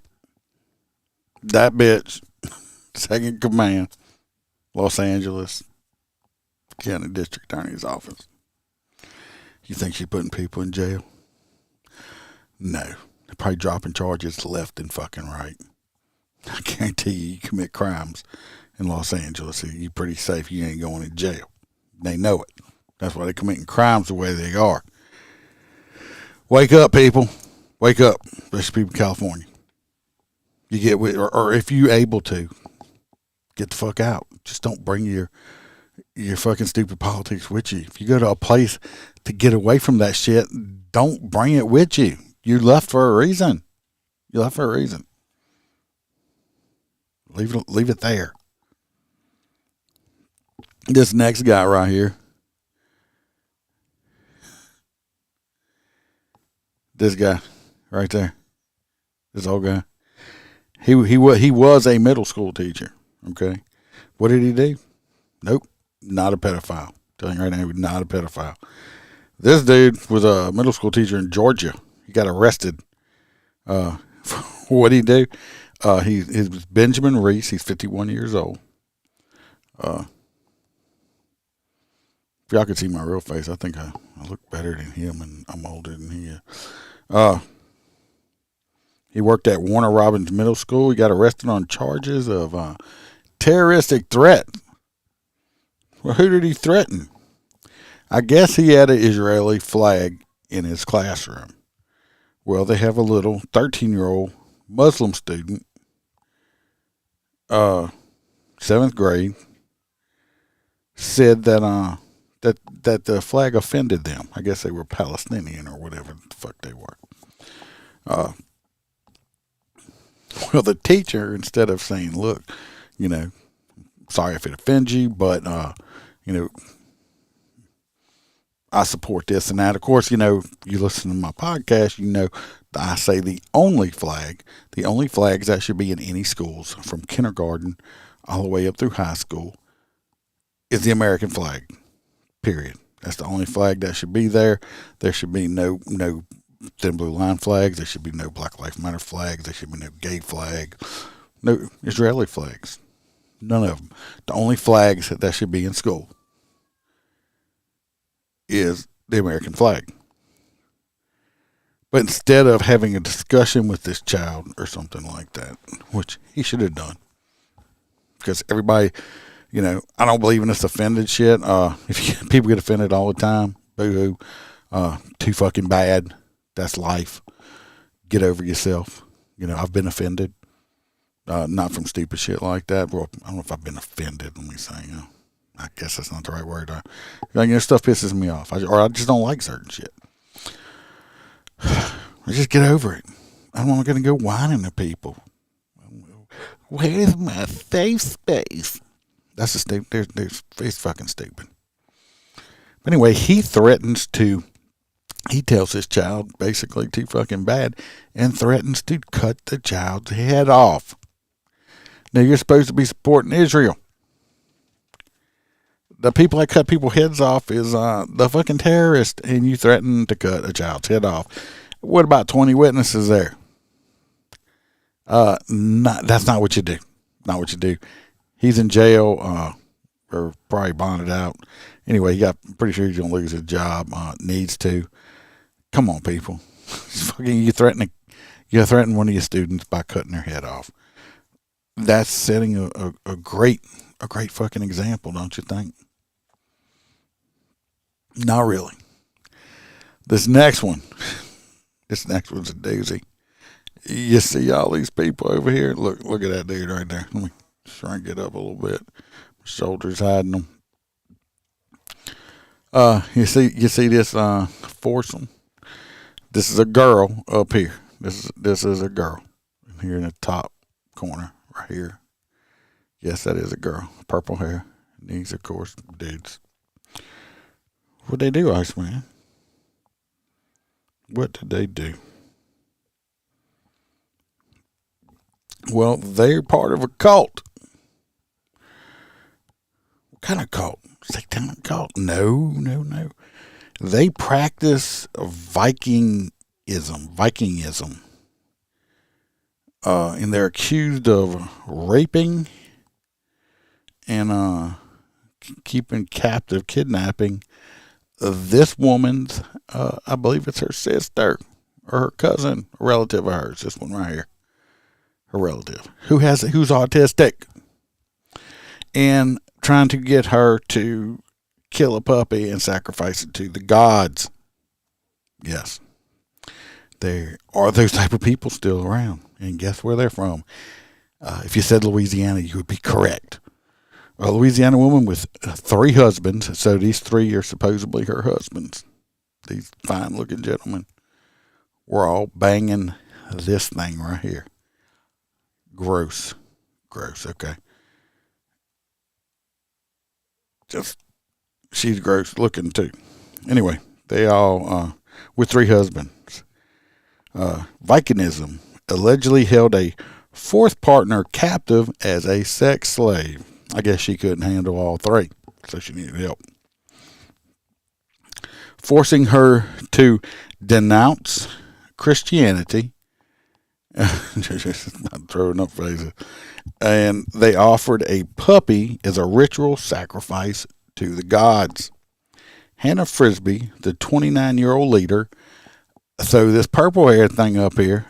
That bitch, second command, Los Angeles County District Attorney's Office. You think she's putting people in jail? No. They're probably dropping charges left and fucking right. I guarantee you commit crimes in Los Angeles, you're pretty safe. You ain't going to jail. They know it. That's why they're committing crimes the way they are. Wake up, people. Wake up. Especially people in California. You get with, or if you're able to, get the fuck out. Just don't bring your fucking stupid politics with you. If you go to a place to get away from that shit, don't bring it with you. You left for a reason. You left for a reason. Leave it there. This next guy right here. This guy right there. This old guy. He was a middle school teacher. Okay. What did he do? Nope. Not a pedophile. Telling you right now, he was not a pedophile. This dude was a middle school teacher in Georgia. He got arrested. For what did he do? He was Benjamin Reese. He's 51 years old. If y'all could see my real face, I think I look better than him, and I'm older than he is. He worked at Warner Robins Middle School. He got arrested on charges of terroristic threat. Well, who did he threaten? I guess he had an Israeli flag in his classroom. Well, they have a little 13-year-old Muslim student, 7th grade, said that that the flag offended them. I guess they were Palestinian or whatever the fuck they were. Well, the teacher, instead of saying, look, sorry if it offends you, but, I support this and that. Of course, you listen to my podcast, I say the only flags that should be in any schools from kindergarten all the way up through high school is the American flag, period. That's the only flag that should be there. There should be no Thin Blue Line flags. There should be no Black Lives Matter flags. There should be no gay flag. No Israeli flags. None of them. The only flags that should be in school is the American flag. But instead of having a discussion with this child or something like that, which he should have done, because everybody, I don't believe in this offended shit. People get offended all the time. Boo hoo. Too fucking bad. That's life. Get over yourself. I've been offended. Not from stupid shit like that. Well, I don't know if I've been offended. Let me say, I guess that's not the right word. Stuff pisses me off. Or I just don't like certain shit. I just get over it. I'm not going to go whining to people. Where's my safe space? That's a stupid. It's fucking stupid. But anyway, he tells his child basically too fucking bad and threatens to cut the child's head off. Now, you're supposed to be supporting Israel. The people that cut people's heads off is the fucking terrorist, and you threaten to cut a child's head off. What about 20 witnesses there? That's not what you do. Not what you do. He's in jail, or probably bonded out. Anyway, I'm pretty sure he's going to lose his job. Needs to. Come on, people. You threaten one of your students by cutting their head off. That's setting a great fucking example, don't you think? Not really. This next one's a doozy. You see all these people over here? Look at that dude right there. Let me shrink it up a little bit. My shoulders hiding them. You see this foursome? This is a girl up here. This is a girl. Here in the top corner, right here. Yes, that is a girl. Purple hair. These, of course, dudes. What'd they do, Iceman? What did they do? Well, they're part of a cult. What kind of cult? Satanic cult? No. They practice Vikingism. And they're accused of raping and keeping captive, kidnapping this woman's, I believe it's her sister or her cousin, a relative of hers. This one right here, her relative, who's autistic, and trying to get her to kill a puppy and sacrifice it to the gods. Yes, there are those type of people still around, and guess where they're from? If you said Louisiana, you would be correct. A Louisiana woman with 3 husbands, so these 3 are supposedly her husbands. These fine-looking gentlemen were all banging this thing right here. Gross, okay. She's gross looking too. Anyway, they all, with 3 husbands. Vikingsim allegedly held a 4th partner captive as a sex slave. I guess she couldn't handle all 3, so she needed help. Forcing her to denounce Christianity Just not throwing up phrases. And they offered a puppy as a ritual sacrifice to the gods. Hannah Frisbee, the 29-year-old leader, so this purple hair thing up here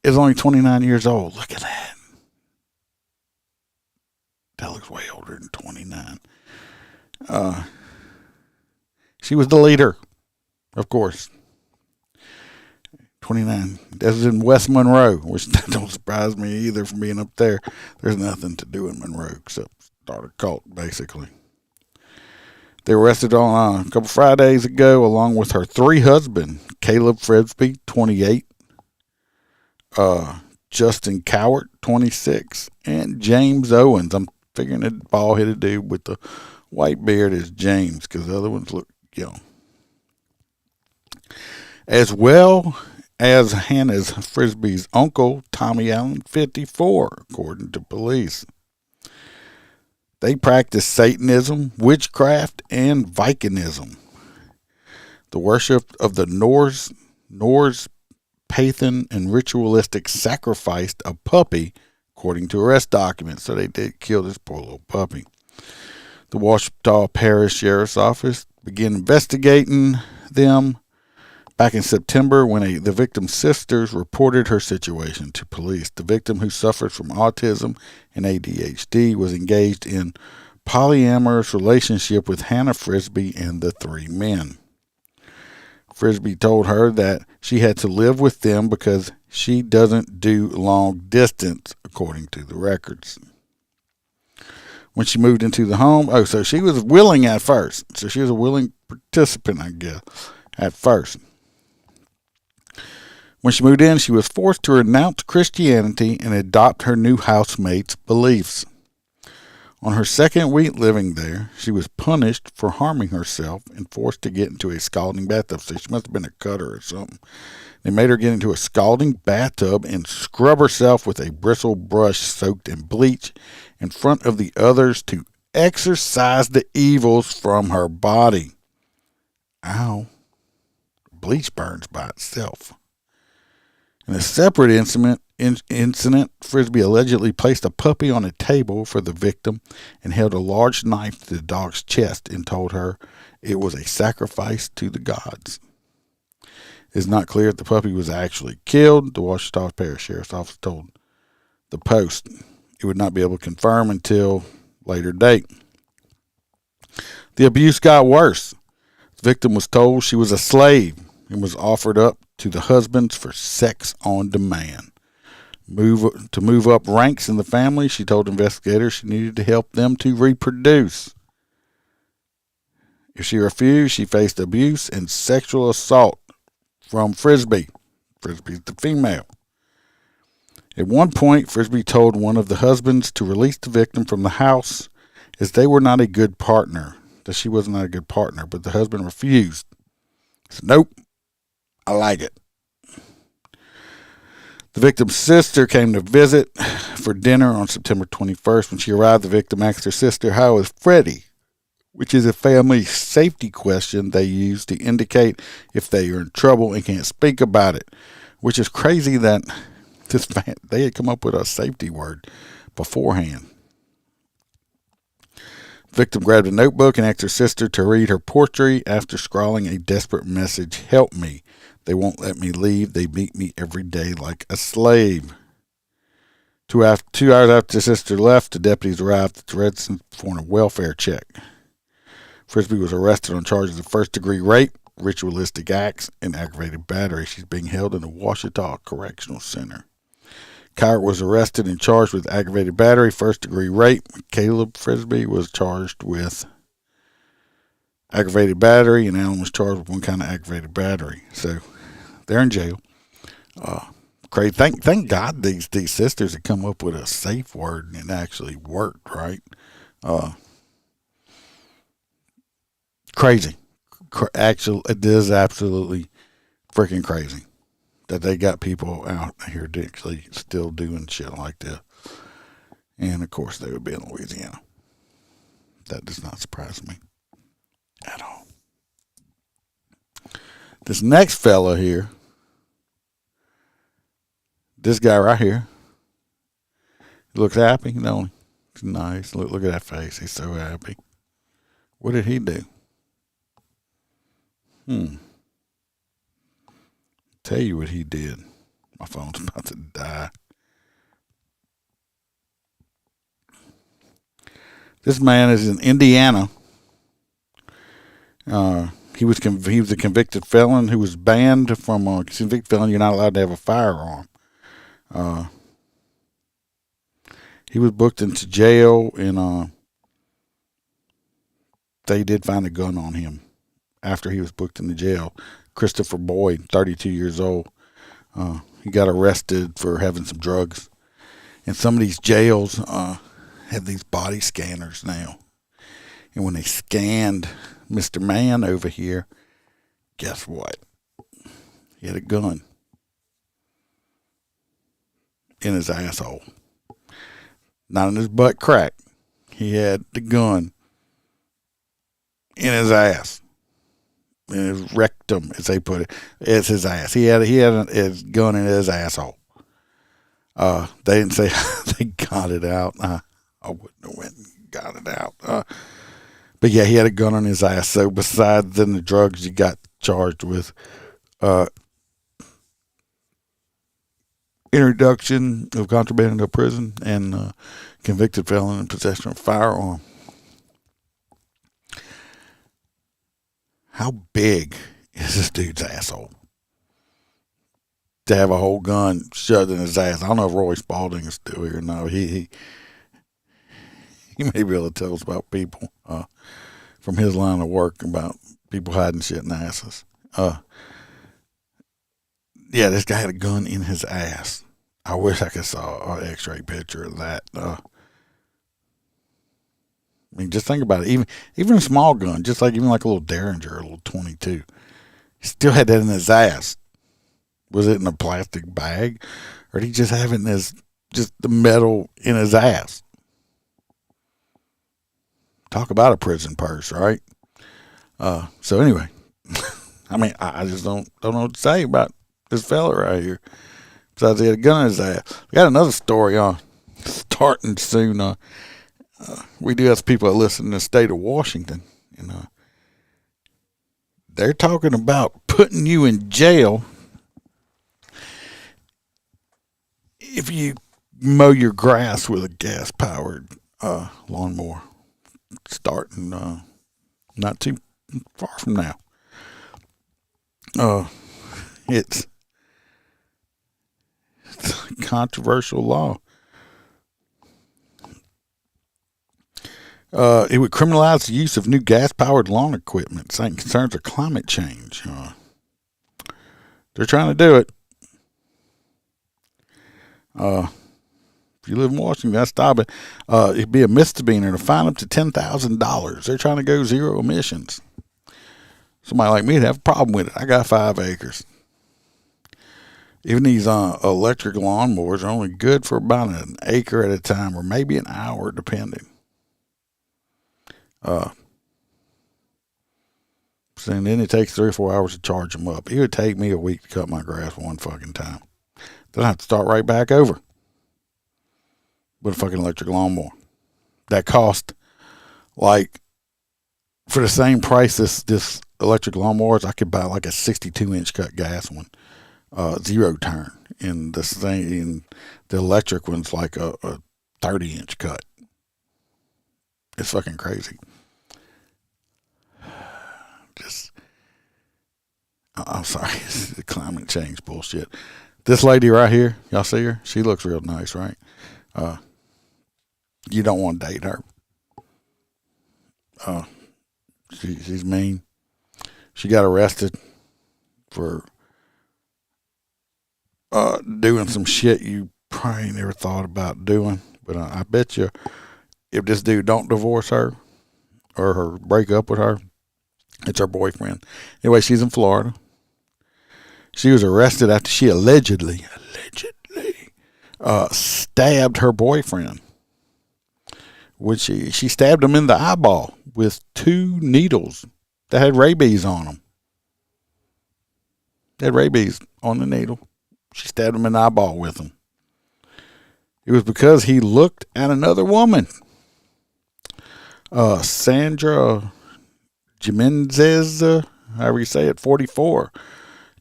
is only 29 years old. Look at that. That looks way older than 29. She was the leader, of course. 29. This is in West Monroe, which that don't surprise me either from being up there. There's nothing to do in Monroe except start a cult, basically. They were arrested on a couple Fridays ago along with her 3 husbands, Caleb Frisbee, 28, Justin Cowart, 26, and James Owens. I'm figuring that bald-headed dude with the white beard is James because the other ones look young. As well as Hannah's Frisbee's uncle, Tommy Allen, 54, according to police. They practice Satanism, witchcraft, and Vikingsim. The worship of the Norse pagan and ritualistic sacrificed a puppy, according to arrest documents. So they did kill this poor little puppy. The Ouachita Parish Sheriff's Office began investigating them back in September when the victim's sisters reported her situation to police. The victim, who suffered from autism and ADHD, was engaged in polyamorous relationship with Hannah Frisbee and the 3 men. Frisbee told her that she had to live with them because she doesn't do long distance, according to the records. When she moved into the home, so she was willing at first. So she was a willing participant, I guess, at first. When she moved in, she was forced to renounce Christianity and adopt her new housemate's beliefs. On her second week living there, she was punished for harming herself and forced to get into a scalding bathtub. So she must have been a cutter or something. They made her get into a scalding bathtub and scrub herself with a bristle brush soaked in bleach in front of the others to exorcise the evils from her body. Ow. Bleach burns by itself. In a separate incident, Frisbee allegedly placed a puppy on a table for the victim and held a large knife to the dog's chest and told her it was a sacrifice to the gods. It is not clear if the puppy was actually killed. The Ouachita Parish Sheriff's Office told the Post it would not be able to confirm until later date. The abuse got worse. The victim was told she was a slave and was offered up to the husbands for sex on demand. To move up ranks in the family, she told investigators she needed to help them to reproduce. If she refused, she faced abuse and sexual assault from Frisbee. Frisbee's the female. At one point, Frisbee told one of the husbands to release the victim from the house as they were not a good partner, that she was not a good partner, but the husband refused. He said, "Nope, I like it." The victim's sister came to visit for dinner on September 21st. When she arrived, the victim asked her sister, "How is Freddie?" which is a family safety question they use to indicate if they are in trouble and can't speak about it, which is crazy that they had come up with a safety word beforehand. The victim grabbed a notebook and asked her sister to read her poetry after scrawling a desperate message, "Help me. They won't let me leave. They beat me every day like a slave." 2 hours after the sister left, the deputies arrived at the residence for a welfare check. Frisbee was arrested on charges of first-degree rape, ritualistic acts, and aggravated battery. She's being held in the Ouachita Correctional Center. Cowart was arrested and charged with aggravated battery, first-degree rape. Caleb Frisbee was charged with aggravated battery, and Allen was charged with one kind of aggravated battery. So they're in jail. Crazy. Thank God these sisters had come up with a safe word and it actually worked, right? Crazy. Actually, it is absolutely freaking crazy that they got people out here actually still doing shit like this. And of course, they would be in Louisiana. That does not surprise me at all. This next fella here this guy right here, he looks happy, don't he? He's nice. Look at that face. He's so happy. What did he do? Tell you what he did. My phone's about to die. This man is in Indiana. He was a convicted felon who was banned from a convicted felon. You're not allowed to have a firearm. He was booked into jail, and they did find a gun on him after he was booked into jail. Christopher Boyd, 32 years old. He got arrested for having some drugs. And some of these jails have these body scanners now. And when they scanned Mr. Man over here, guess what? He had a gun in his asshole. Not in his butt crack. He had the gun in his ass. In his rectum, as they put it. It's his ass. He had his gun in his asshole. They didn't say they got it out. I wouldn't have went and got it out. But yeah, he had a gun on his ass. So besides then the drugs, he got charged with introduction of contraband into prison and convicted felon in possession of a firearm. How big is this dude's asshole? To have a whole gun shoved in his ass. I don't know if Roy Spalding is still here. No, he may be able to tell us about people from his line of work about people hiding shit in asses. Yeah, this guy had a gun in his ass. I wish I could saw an X-ray picture of that. I mean, just think about it. Even a small gun, just like even like a little Derringer, a little 22, he still had that in his ass. Was it in a plastic bag, or did he just have it in just the metal in his ass? Talk about a prison purse, right? So anyway, I mean, I just don't know what to say about this fella right here. Besides, he had a gun in his ass. We got another story starting soon. We do have people that listen in the state of Washington, and they're talking about putting you in jail if you mow your grass with a gas-powered lawnmower, starting not too far from now. It's a controversial law. It would criminalize the use of new gas-powered lawn equipment, citing concerns of climate change. They're trying to do it. If you live in Washington, that's stop it. It'd be a misdemeanor to fine up to $10,000. They're trying to go zero emissions. Somebody like me would have a problem with it. I got 5 acres. Even these electric lawnmowers are only good for about an acre at a time, or maybe an hour, depending. So then it takes 3 or 4 hours to charge them up. It would take me a week to cut my grass one fucking time. Then I have to start right back over with a fucking electric lawnmower. That cost, like, for the same price this electric lawnmowers, I could buy like a 62-inch cut gas one, zero turn. And the electric one's like a 30-inch cut. It's fucking crazy. I'm sorry, the climate change bullshit. This lady right here, y'all see her? She looks real nice, right? You don't want to date her. She's mean. She got arrested for doing some shit you probably never thought about doing. But I bet you if this dude don't divorce her or break up with her, it's her boyfriend. Anyway, she's in Florida. She was arrested after she allegedly stabbed her boyfriend. Which she stabbed him in the eyeball with 2 needles that had rabies on them. They had rabies on the needle. She stabbed him in the eyeball with them. It was because he looked at another woman. Sandra Jimenez, however you say it, 44,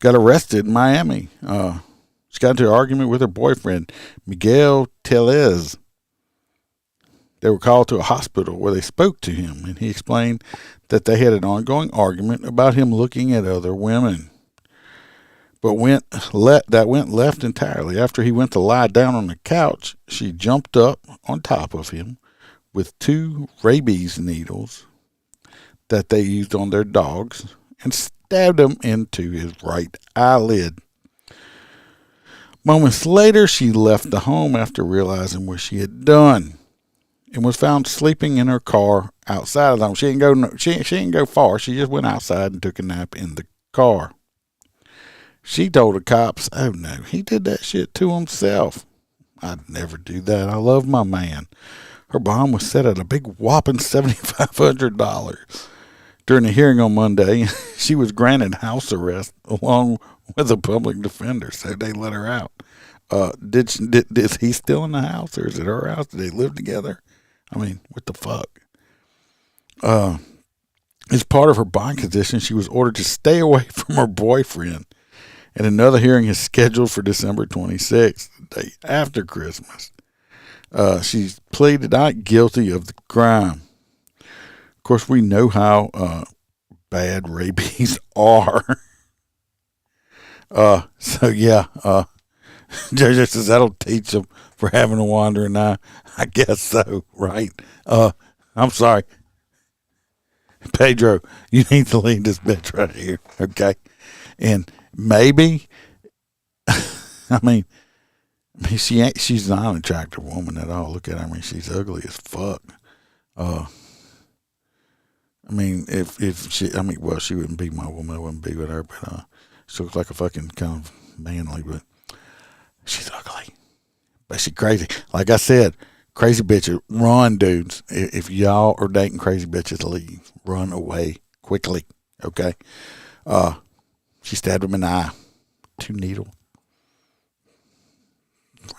got arrested in Miami. She got into an argument with her boyfriend, Miguel Tellez. They were called to a hospital where they spoke to him, and he explained that they had an ongoing argument about him looking at other women. But that went left entirely. After he went to lie down on the couch, she jumped up on top of him with 2 rabies needles that they used on their dogs and stabbed him into his right eyelid. Moments later, she left the home after realizing what she had done and was found sleeping in her car outside of the home. She didn't go far. She just went outside and took a nap in the car. She told the cops, "Oh no, he did that shit to himself. I'd never do that. I love my man." Her bond was set at a big whopping $7,500. During the hearing on Monday, she was granted house arrest along with a public defender, so they let her out. Is he still in the house, or is it her house? Do they live together? I mean, what the fuck? As part of her bond condition, she was ordered to stay away from her boyfriend. And another hearing is scheduled for December 26th, the day after Christmas. She's pleaded not guilty of the crime. Of course, we know how bad rabies are. So yeah, JJ says that'll teach them for having a wandering eye. I guess so, right? I'm sorry. Pedro, you need to leave this bitch right here, okay? And maybe, I mean, she's not an attractive woman at all. Look at her. I mean, she's ugly as fuck. I mean, well, she wouldn't be my woman. I wouldn't be with her, but she looks like a fucking kind of manly, but she's ugly. But she's crazy. Like I said, crazy bitches, run, dudes. If y'all are dating crazy bitches, leave. Run away quickly, okay? She stabbed him in the eye. 2 needles.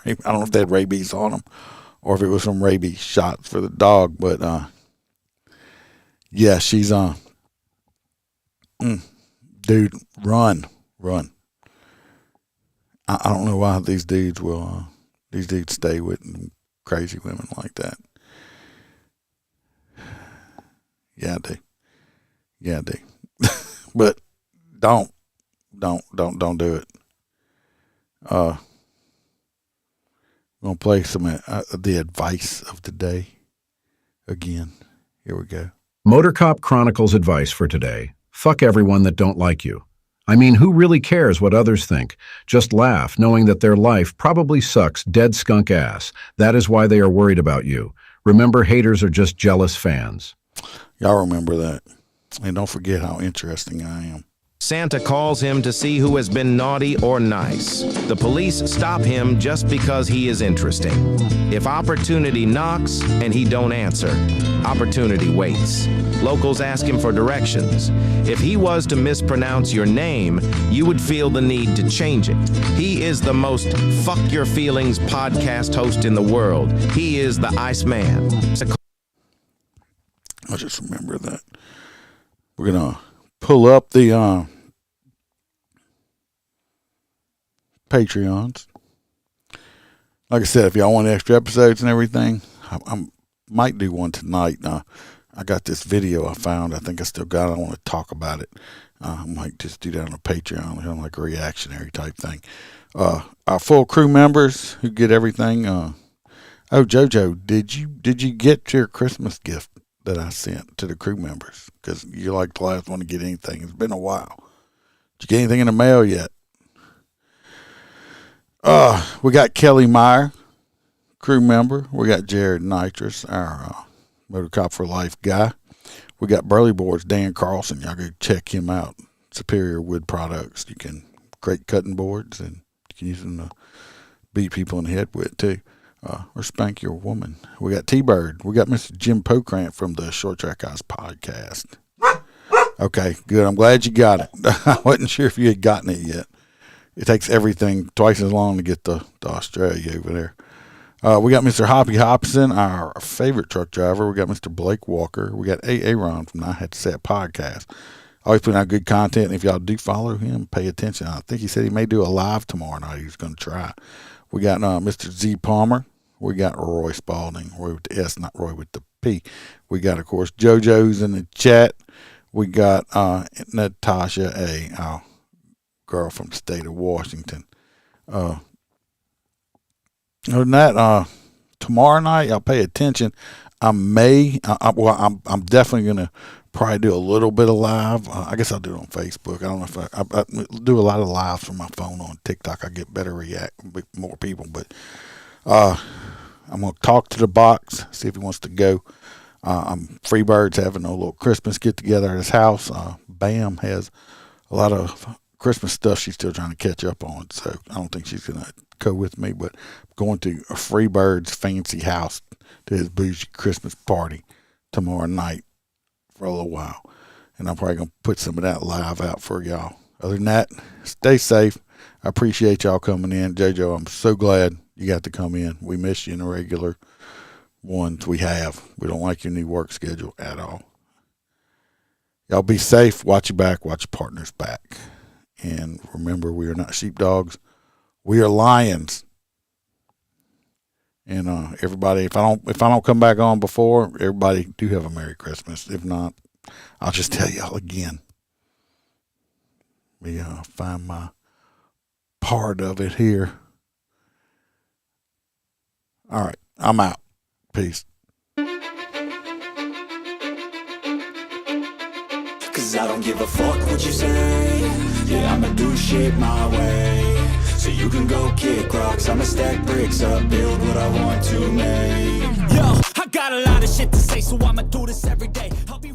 I don't know if they had rabies on them or if it was some rabies shots for the dog, but yeah, she's dude, run. I don't know why these dudes stay with crazy women like that. Yeah, I do. But don't do it. We're going to play some the advice of the day again. Here we go. Motorcop Chronicles advice for today. Fuck everyone that don't like you. I mean, who really cares what others think? Just laugh, knowing that their life probably sucks dead skunk ass. That is why they are worried about you. Remember, haters are just jealous fans. Y'all remember that. And don't forget how interesting I am. Santa calls him to see who has been naughty or nice. The police stop him just because he is interesting. If opportunity knocks and he don't answer, opportunity waits. Locals ask him for directions. If he was to mispronounce your name, you would feel the need to change it. He is the most fuck your feelings podcast host in the world. He is the Iceman. I just remember that. We're going to pull up the Patreons. Like I said, if y'all want extra episodes and everything, I might do one tonight. I got this video I found. I think I still got it. I want to talk about it. I might just do that on a Patreon, kind of like a reactionary type thing. Our full crew members who get everything. Oh, JoJo, did you get your Christmas gift that I sent to the crew members? Because you're like the last one to get anything. It's been a while. Did you get anything in the mail yet? We got Kelly Meyer, crew member. We got Jared Nitrous, our Motorcop for Life guy. We got Burley Boards, Dan Carlson. Y'all go check him out. Superior Wood Products. You can great cutting boards, and you can use them to beat people in the head with too. Or spank your woman. We got T-Bird. We got Mr. Jim Pokrant from the Short Track Guys podcast. Okay, good. I'm glad you got it. I wasn't sure if you had gotten it yet. it takes everything twice as long to get to Australia over there. We got Mr. Hoppy Hobson, our favorite truck driver. We got Mr. Blake Walker. We got Aaron from I Had to Say It podcast. Always putting out good content. And if y'all do follow him, pay attention. I think he said he may do a live tomorrow night. He's going to try. We got Mr. Z Palmer. We got Roy Spalding. Roy with the S, not Roy with the P. We got, of course, JoJo's in the chat. We got Natasha A., our girl from the state of Washington. Other than that, tomorrow night, y'all pay attention. I'm definitely going to probably do a little bit of live. I guess I'll do it on Facebook. I don't know if I do a lot of lives from my phone on TikTok. I get better more people. But I'm going to talk to the box, see if he wants to go. Freebird's having a little Christmas get-together at his house. Bam has a lot of Christmas stuff she's still trying to catch up on, so I don't think she's going to go with me. But I'm going to a Freebird's fancy house to his bougie Christmas party tomorrow night for a little while. And I'm probably going to put some of that live out for y'all. Other than that, stay safe. I appreciate y'all coming in. JoJo, I'm so glad you got to come in. We miss you in the regular ones we have. We don't like your new work schedule at all. Y'all be safe. Watch your back. Watch your partner's back. And remember, we are not sheepdogs. We are lions. And everybody, if I don't come back on before, everybody do have a Merry Christmas. If not, I'll just tell y'all again. We find my part of it here. All right, I'm out. Peace. Cause I don't give a fuck what you say. Yeah, I'ma do shit my way. So you can go kick rocks, I'ma stack bricks up, build what I want to make. Yo, I got a lot of shit to say, so I'ma do this every day. I'll be